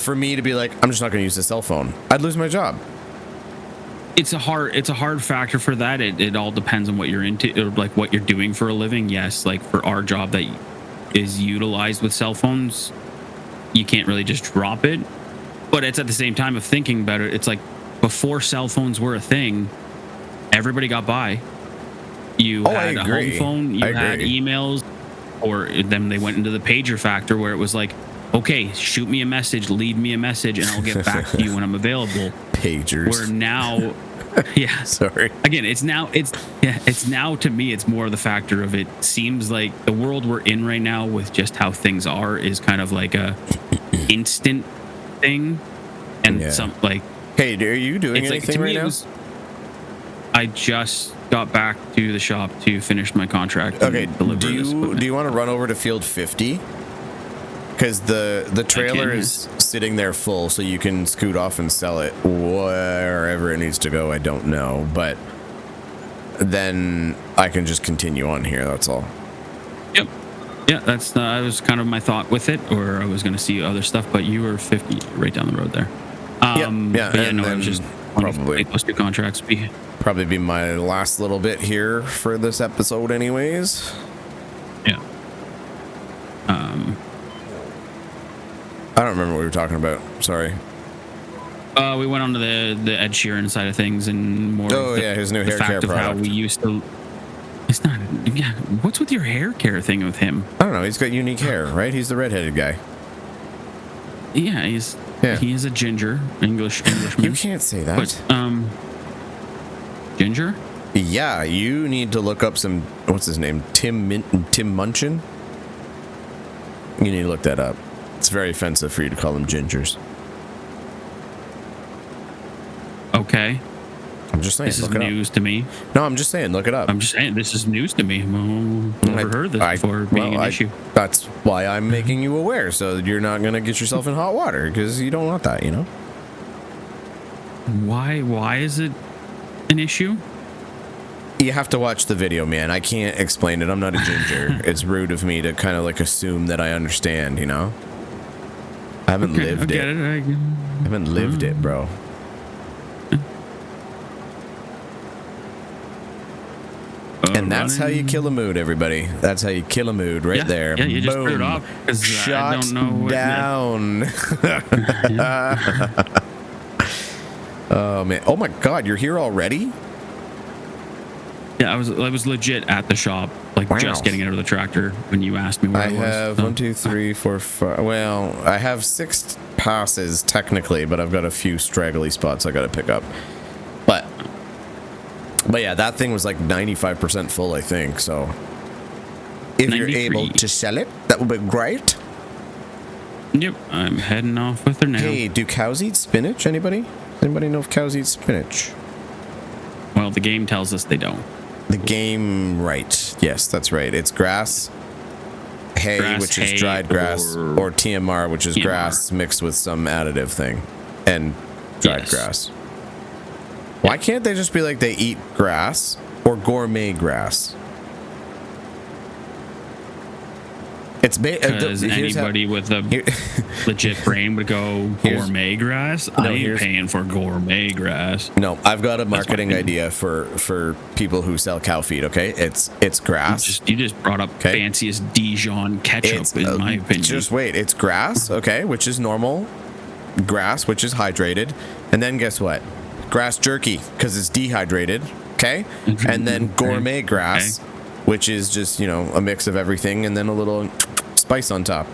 for me to be like, I'm just not going to use a cell phone. I'd lose my job. It's a hard factor for that. It all depends on what you're into, or like what you're doing for a living. Yes, like for our job that is utilized with cell phones, you can't really just drop it. But it's at the same time of thinking about it. It's like before cell phones were a thing, everybody got by. You had a home phone, you had emails, or then they went into the pager factor where it was like, okay, shoot me a message, leave me a message, and I'll get back to you when I'm available. Pagers. Where now, sorry. Again, it's now to me, it's more the factor of it seems like the world we're in right now with just how things are is kind of like a instant thing, and some like. Hey, are you doing anything right now? I just got back to the shop to finish my contract. Okay, do you want to run over to Field 50? Because the trailer is sitting there full, so you can scoot off and sell it wherever it needs to go. I don't know, but then I can just continue on here. That's all. Yep. Yeah, that was kind of my thought with it, or I was going to see other stuff, but you were 50 right down the road there. I was just probably those two contracts probably be my last little bit here for this episode, anyways. Yeah. I don't remember what we were talking about. Sorry. We went on to the Ed Sheeran side of things and more. His new hair care product. How we used to. It's not. Yeah. What's with your hair care thing with him? I don't know. He's got unique hair, right? He's the redheaded guy. Yeah, he is a ginger Englishman. You can't say that. But, ginger? Yeah, you need to look up some. What's his name? Tim Munchin. You need to look that up. It's very offensive for you to call them gingers. Okay. I'm just saying. This is news to me. No, I'm just saying. Look it up. I'm just saying this is news to me. Never heard this before being an issue. That's why I'm making you aware, so you're not going to get yourself in hot water, because you don't want that, you know? Why is it an issue? You have to watch the video, man. I can't explain it. I'm not a ginger. It's rude of me to kind of like assume that I understand, you know? I haven't lived it. I haven't lived it, bro. And that's how you kill a mood, everybody. That's how you kill a mood right there. Yeah, you just Boom. put it off because Shot I don't know what, down. Oh man! Oh my God! You're here already? Yeah, I was legit at the shop, like just getting out of the tractor when you asked me where I was. I have 1, 2, 3, 4, 5. Well, I have 6 passes technically, but I've got a few straggly spots I got to pick up. But yeah, that thing was like 95% full, I think. So if 93. you're able to sell it, that would be great. Yep, I'm heading off with her now. Hey, do cows eat spinach? Anybody know if cows eat spinach? Well, the game tells us they don't. The game, right. Yes, that's right. It's grass, hay, which is dried grass, or TMR, which is grass mixed with some additive thing, and dried grass. Why can't they just be like they eat grass or gourmet grass? It's because anybody with a legit brain would go gourmet grass. I ain't paying for gourmet grass. No, I've got a marketing idea for people who sell cow feed. Okay, it's grass. You just brought up fanciest Dijon ketchup, in my opinion. Just wait, it's grass. Okay, which is normal grass, which is hydrated, and then guess what? Grass jerky because it's dehydrated. Okay, and then gourmet grass. Okay. Which is just, a mix of everything and then a little spice on top.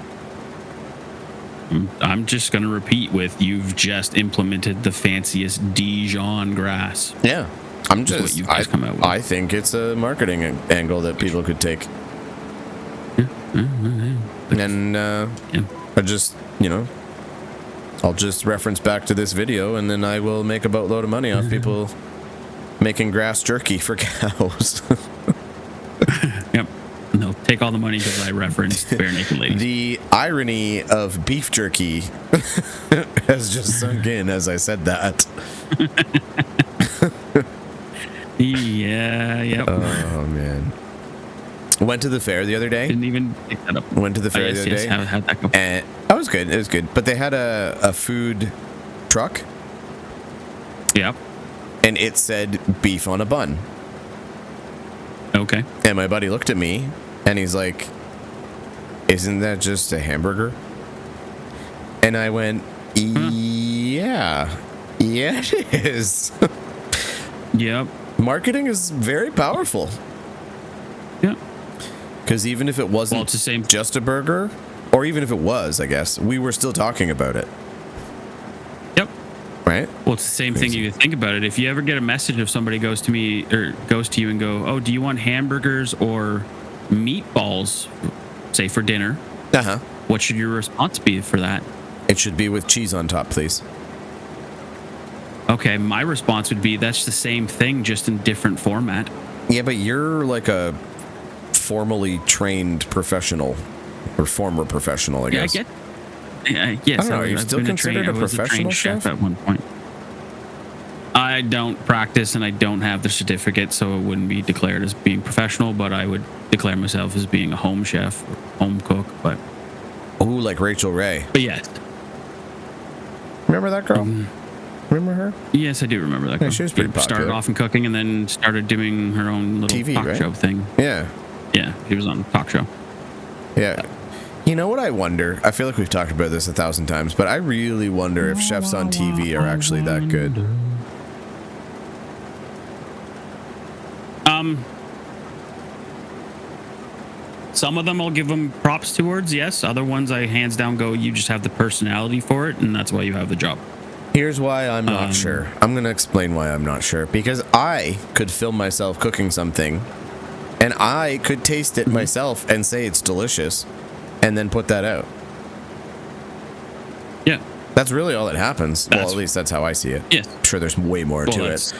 I'm just going to repeat with, you've just implemented the fanciest Dijon grass. Yeah. Come out with. I think it's a marketing angle that people could take. And I just, I'll just reference back to this video and then I will make a boatload of money off people making grass jerky for cows. Yep. And they'll take all the money because I referenced Bare Naked Ladies. The irony of beef jerky has just sunk in as I said that. Yeah, yep. Oh, man. Went to the fair the other day. Didn't even pick that up. Went to the fair the other day. How'd that go? And it was good. It was good. But they had a food truck. Yep. And it said beef on a bun. Okay. And my buddy looked at me and he's like, "Isn't that just a hamburger?" And I went, Yeah, it is. Yep. Marketing is very powerful. Yep. Because even if it wasn't it's the same. Just a burger, or even if it was, I guess, we were still talking about it. Yep. Right? Well, it's the same thing. You think about it. If you ever get a message if somebody goes to me or goes to you and go, "Oh, do you want hamburgers or meatballs, say for dinner?" Uh-huh. What should your response be for that? It should be with cheese on top, please. Okay, my response would be, that's the same thing, just in different format. Yeah, but you're like a formally trained professional or former professional, I guess. Yeah, yes, I don't know, are you still considered a professional chef at one point? I don't practice and I don't have the certificate, so it wouldn't be declared as being professional, but I would declare myself as being a home chef or home cook. But like Rachel Ray. But yes. Remember that girl? Remember her? Yes, I do remember that girl. Yeah, she was pretty popular. Started off in cooking and then started doing her own little TV, talk show thing. Yeah. Yeah, she was on a talk show. Yeah. You know what I wonder? I feel like we've talked about this 1,000 times, but I really wonder if chefs on TV are actually that good. Some of them I'll give them props towards, yes. Other ones I hands down go, you just have the personality for it, and that's why you have the job. Here's why I'm not sure. I'm going to explain why I'm not sure. Because I could film myself cooking something, and I could taste it myself and say it's delicious, and then put that out. Yeah. That's really all that happens. Well, at least that's how I see it. Yes. I'm sure there's way more to it.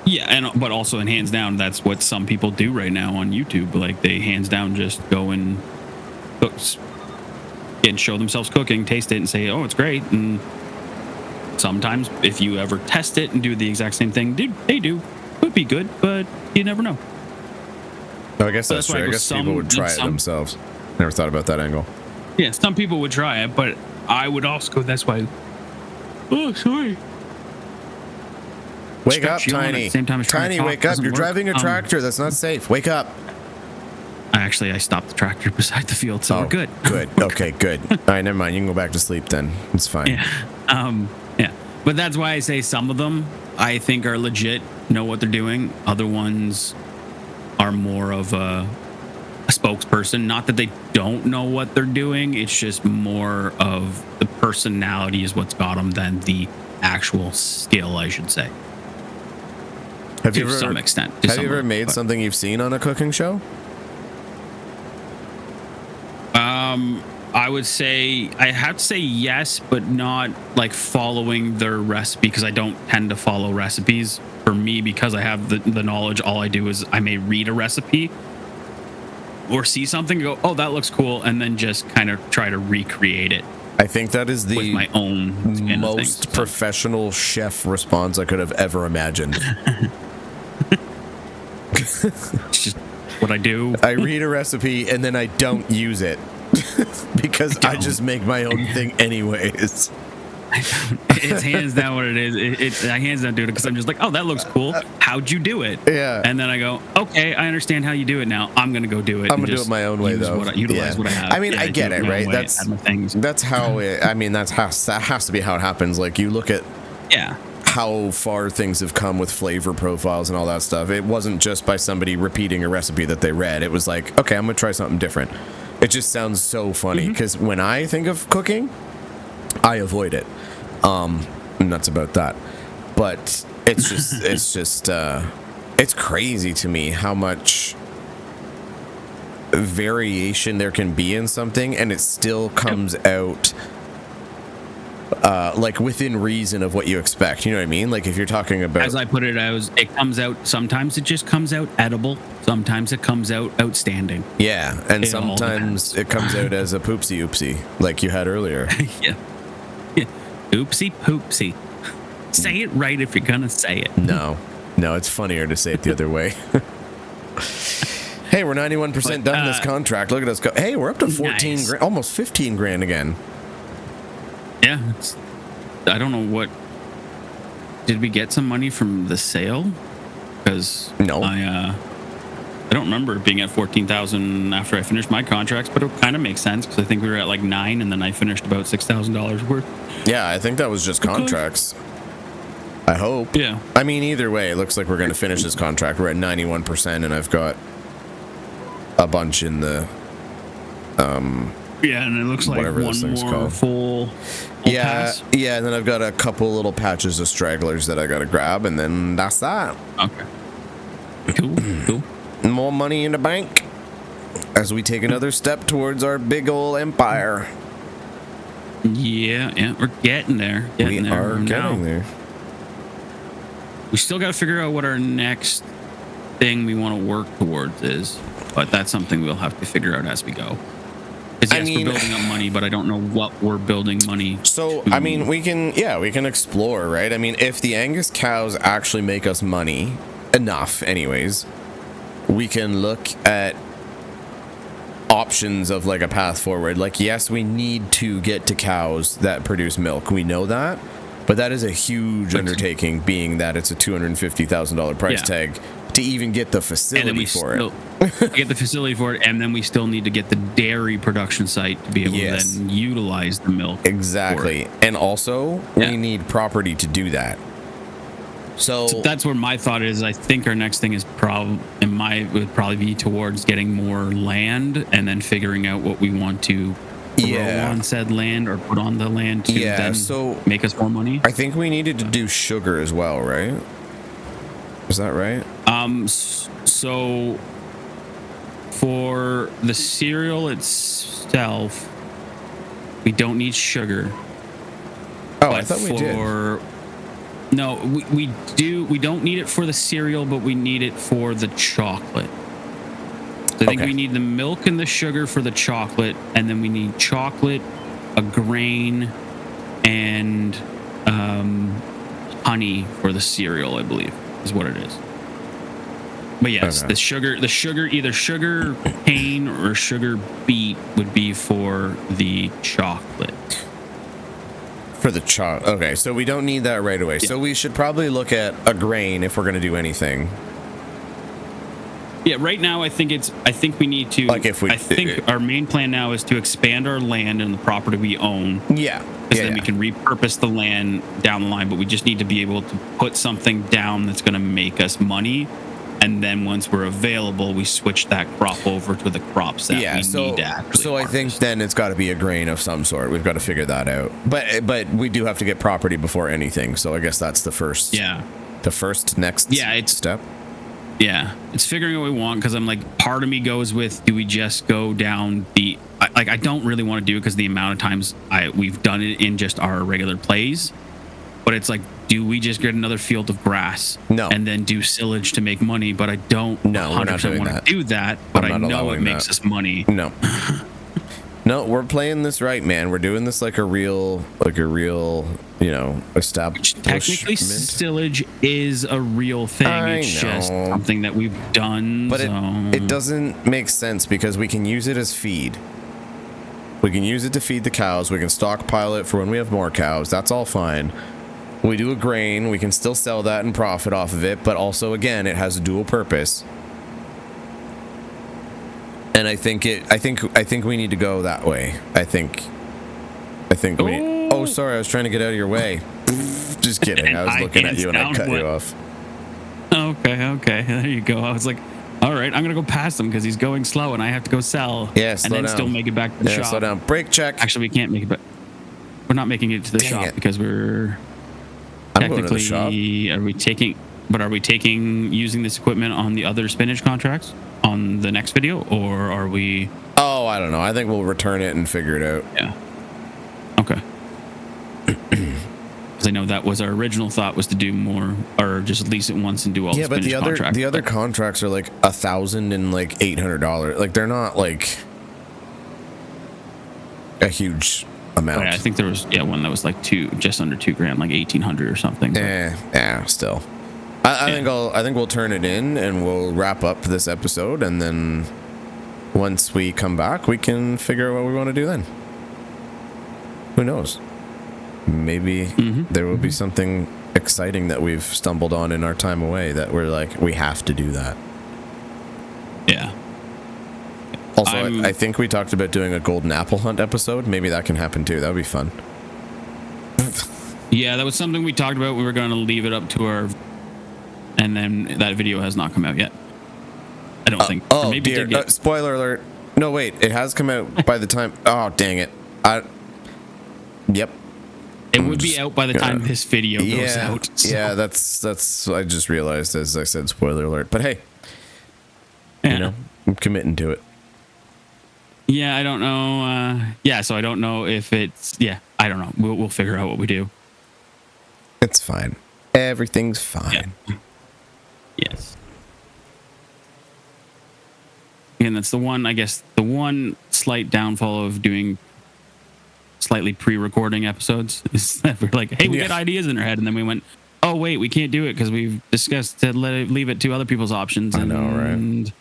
Yeah, but also in hands down, that's what some people do right now on YouTube. Like, they hands down just go and cook and show themselves cooking, taste it, and say, "Oh, it's great." And sometimes, if you ever test it and do the exact same thing, they do. Could be good, but you never know. Oh, I guess that's true. I guess people would try it themselves. Never thought about that angle. Yeah, some people would try it, but I would also go, that's why. Oh, sorry. Wake up, stretch yawn at Tiny. the same time as trying to Tiny, talk wake up. doesn't You're work. driving a tractor. That's not safe. Wake up. I stopped the tractor beside the field, so we're good. Good. Okay, good. All right, never mind. You can go back to sleep then. It's fine. Yeah. Yeah. But that's why I say some of them I think are legit, know what they're doing. Other ones are more of a spokesperson. Not that they don't know what they're doing. It's just more of the personality is what's got them than the actual skill, I should say. Have you To ever, some extent. Have you ever made something you've seen on a cooking show? I would say I have to say yes, but not like following their recipe because I don't tend to follow recipes. For me, because I have the knowledge, all I do is I may read a recipe or see something and go, oh, that looks cool, and then just kind of try to recreate it. I think that is the with my own skin most professional chef response I could have ever imagined. It's just what I do. I read a recipe and then I don't use it because I just make my own thing anyways. It's hands down what it is. I hands down do it because I'm just like, oh, that looks cool. How'd you do it? Yeah. And then I go, okay, I understand how you do it now. I'm gonna go do it. I'm gonna do it my own way, though. Utilize what I have. I mean, I get it, right? That's how it. I mean, that has to be how it happens. Like you look at how far things have come with flavor profiles and all that stuff. It wasn't just by somebody repeating a recipe that they read. It was like, okay, I'm gonna try something different. It just sounds so funny because when I think of cooking, I avoid it. Nuts about that. But it's just it's crazy to me how much variation there can be in something and it still comes out like within reason of what you expect. You know what I mean? Like if you're talking about, as I put it, it comes out, sometimes it just comes out edible, sometimes it comes out outstanding. Yeah, and sometimes it comes out as a poopsie oopsie like you had earlier. Yeah. Oopsie poopsie. Say it right if you're gonna say it. No, it's funnier to say it the other way. Hey, we're 91% done this contract. Look at us go. Hey, we're up to 14 grand, almost 15 grand again. Yeah, I don't know what. Did we get some money from the sale? Because no, I don't remember it being at 14,000 after I finished my contracts, but it kind of makes sense because I think we were at like 9, and then I finished about $6,000 worth. Yeah, I think that was just contracts. I hope. Yeah. I mean, either way, it looks like we're going to finish this contract. We're at 91%, and I've got a bunch in the. Yeah, and it looks like one more full pass. Yeah, and then I've got a couple little patches of stragglers that I got to grab, and then that's that. Okay. Cool. More money in the bank as we take another step towards our big old empire. Yeah, we're getting there. We are getting there. We still got to figure out what our next thing we want to work towards is, but that's something we'll have to figure out as we go. Because we're building up money, but I don't know what we're building money. So I mean, we can explore, right? I mean, if the Angus cows actually make us money enough, anyways, we can look at options of like a path forward. Like, yes, we need to get to cows that produce milk. We know that, but that is a huge undertaking, being that it's a $250,000 price tag to even get the facility for it. Get the facility for it, and then we still need to get the dairy production site to be able to then utilize the milk. Exactly, and also we need property to do that. So that's where my thought is. I think our next thing is would probably be towards getting more land and then figuring out what we want to grow on said land or put on the land to then make us more money. I think we needed to do sugar as well, right? Is that right? So for the cereal itself, we don't need sugar. Oh, I thought we did. No, we do. We don't need it for the cereal, but we need it for the chocolate. So I think we need the milk and the sugar for the chocolate, and then we need chocolate, a grain, and honey for the cereal, I believe, is what it is. But yes, the sugar, either sugar cane or sugar beet would be for the chocolate. For the chalk. Okay, so we don't need that right away. Yeah. So we should probably look at a grain if we're going to do anything. Yeah, right now I think we need to. Like if we- I think our main plan now is to expand our land and the property we own. Yeah. Because then we can repurpose the land down the line, but we just need to be able to put something down that's going to make us money. And then once we're available, we switch that crop over to the crops that we need to actually So I think then it's got to be a grain of some sort. We've got to figure that out. But we do have to get property before anything. So I guess that's the first. Yeah. The first next step. Yeah, it's figuring out what we want, because I'm like, part of me goes with, do we just go down the I don't really want to do it because the amount of times we've done it in just our regular plays, but it's like, do we just get another field of grass? No. And then do silage to make money? But I don't 100% want to do that, but I know it makes us money. No. No, we're playing this right, man. We're doing this like a real, establishment. Technically, silage is a real thing. It's just something that we've done. But it doesn't make sense because we can use it as feed. We can use it to feed the cows. We can stockpile it for when we have more cows. That's all fine. We do a grain. We can still sell that and profit off of it. But also, again, it has a dual purpose. And I think we need to go that way. I think we. Oh, sorry, I was trying to get out of your way. Just kidding. I was looking at you and I cut you off. Okay. There you go. I was like, all right, I'm gonna go past him because he's going slow and I have to go sell. Yeah, slow and then down. still make it back to the shop. Slow down. Brake check. Actually, we can't make it, but we're not making it to the shop because we're technically. Are we taking using this equipment on the other spinach contracts on the next video, or are we? Oh, I don't know. I think we'll return it and figure it out. Yeah. Okay. Because I know that was our original thought, was to do more, or just lease it once and do all. Yeah, the spinach contracts. The other contracts are like $1,000 and like $800. Like they're not like a huge amount. Oh, yeah, I think there was one that was like just under $2,000, like 1,800 or something. Yeah, still. I think we'll turn it in and we'll wrap up this episode, and then once we come back, we can figure out what we want to do then. Who knows? Maybe there will be something exciting that we've stumbled on in our time away that we're like, we have to do that. Yeah. Also, I think we talked about doing a golden apple hunt episode. Maybe that can happen too. That would be fun. Yeah, that was something we talked about. We were going to leave it up to our... And then that video has not come out yet. I don't think. Oh, maybe dear. Spoiler alert. No, wait. It has come out by the time... Oh, dang it. Yep. It would be out by the time this video goes out. So. Yeah, that's... I just realized as I said spoiler alert. But hey, I'm committing to it. Yeah, I don't know. So I don't know if it's... Yeah, I don't know. We'll figure out what we do. It's fine. Everything's fine. Yeah. Yes. And that's the one slight downfall of doing slightly pre-recording episodes is that we're like, hey, we got ideas in our head, and then we went, oh wait, we can't do it because we've discussed to leave it to other people's options. I know, right?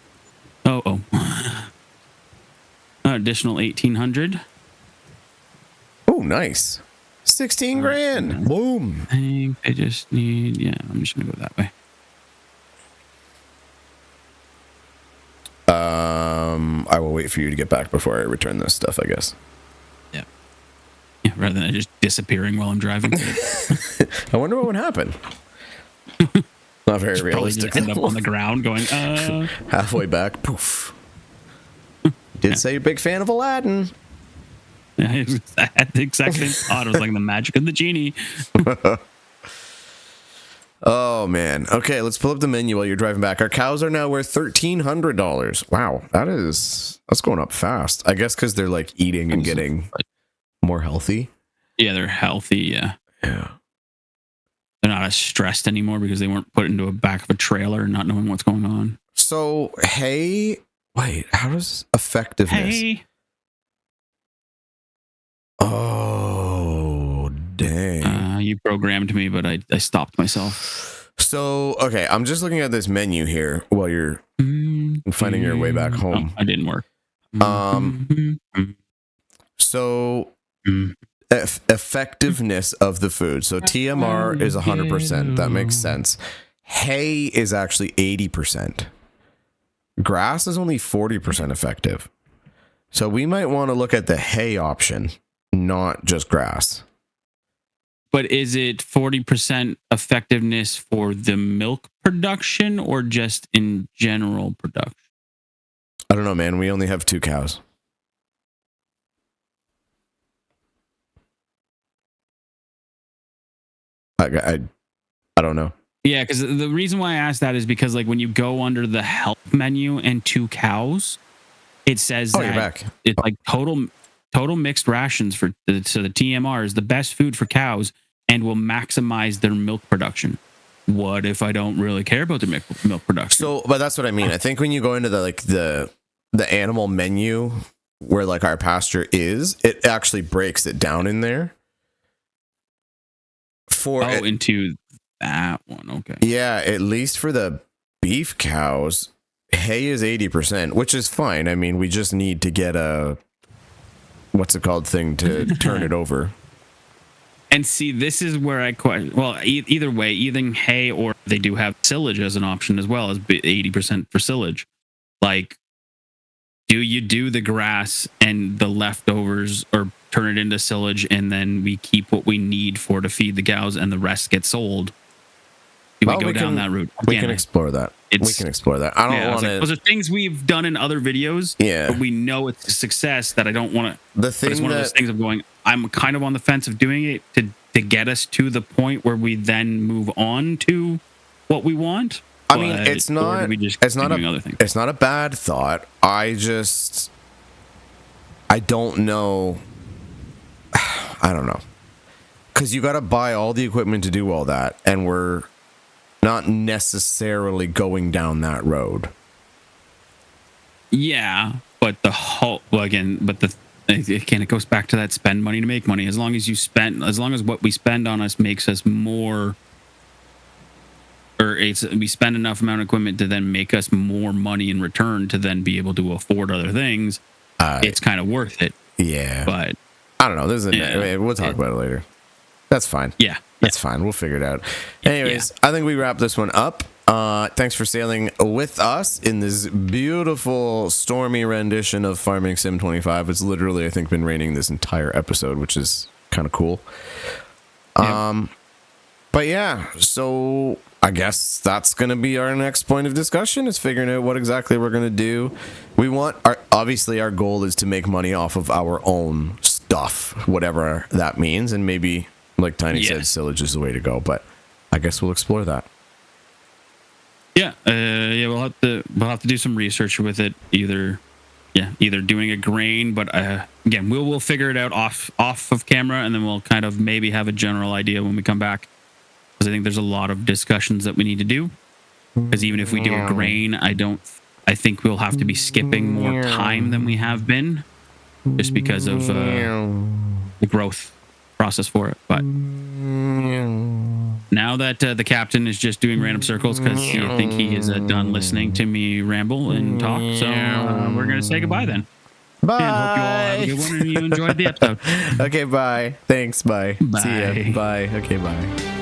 Additional 1,800. Oh, nice. 16 grand. Boom. I think I just need... Yeah, I'm just going to go that way. I will wait for you to get back before I return this stuff, I guess. Yeah. Yeah, rather than just disappearing while I'm driving. I wonder what would happen. Not very realistic. End up on the ground going, halfway back, poof. Did say you're a big fan of Aladdin. I had the exact same thought. It was like the magic of the genie. Oh, man. Okay, let's pull up the menu while you're driving back. Our cows are now worth $1,300. Wow, that's going up fast. I guess because they're like eating and getting more healthy. Yeah, they're healthy, yeah. Yeah. They're not as stressed anymore because they weren't put into a back of a trailer not knowing what's going on. So, wait, how does effectiveness... Hey. Oh, dang. You programmed me, but I stopped myself. So, okay, I'm just looking at this menu here while you're finding your way back home. Oh, it didn't work. So effectiveness of the food. So TMR is 100%. That makes sense. Hay is actually 80%. Grass is only 40% effective. So we might want to look at the hay option, not just grass. But is it 40% effectiveness for the milk production or just in general production? I don't know, man. We only have 2 cows. I don't know. Yeah, because the reason why I asked that is because like when you go under the health menu and 2 cows, it says you're that back. it's like total mixed rations so the TMR is the best food for cows and will maximize their milk production. What if I don't really care about the milk production? So, but that's what I mean. I think when you go into the animal menu where like our pasture is, it actually breaks it down in there. Into that one. Okay. Yeah, at least for the beef cows, hay is 80%, which is fine. I mean, we just need to get a what's it called thing to turn it over. And see, this is where I question. Well, either way, either hay or they do have silage as an option as well as 80% for silage. Like, do you do the grass and the leftovers or turn it into silage and then we keep what we need to feed the cows and the rest gets sold? Do we go down that route? We can explore that. We can explore that. I don't want to. Those are things we've done in other videos. Yeah. But we know it's a success that I don't want to. The thing it's one of those things of going, I'm kind of on the fence of doing it to get us to the point where we then move on to what we want. I mean, it's not a bad thought. I don't know. I don't know. Because you got to buy all the equipment to do all that. And we're not necessarily going down that road. Yeah. But it goes back to that spend money to make money. As long as what we spend on us makes us more, or we spend enough amount of equipment to then make us more money in return to then be able to afford other things, it's kind of worth it. Yeah. But I don't know. We'll talk about it later. That's fine. Yeah. That's fine. We'll figure it out. Anyways, I think we wrap this one up. Thanks for sailing with us in this beautiful stormy rendition of Farming Sim 25. It's literally, I think, been raining this entire episode, which is kind of cool. But yeah, so I guess that's going to be our next point of discussion, is figuring out what exactly we're going to do. Obviously our goal is to make money off of our own stuff, whatever that means. And maybe, like Tiny said, silage is the way to go, but I guess we'll explore that. Yeah, we'll have to do some research with it. Either doing a grain, but again, we'll figure it out off of camera, and then we'll kind of maybe have a general idea when we come back. Because I think there's a lot of discussions that we need to do. Because even if we do a grain, I think we'll have to be skipping more time than we have been, just because of the growth process for it. But now that the captain is just doing random circles because I think he is done listening to me ramble and talk, so we're gonna say goodbye then. Bye. And hope you all have a good one and you enjoyed the episode. Okay, bye. Thanks. Bye. Bye. See ya. Bye. Okay, bye.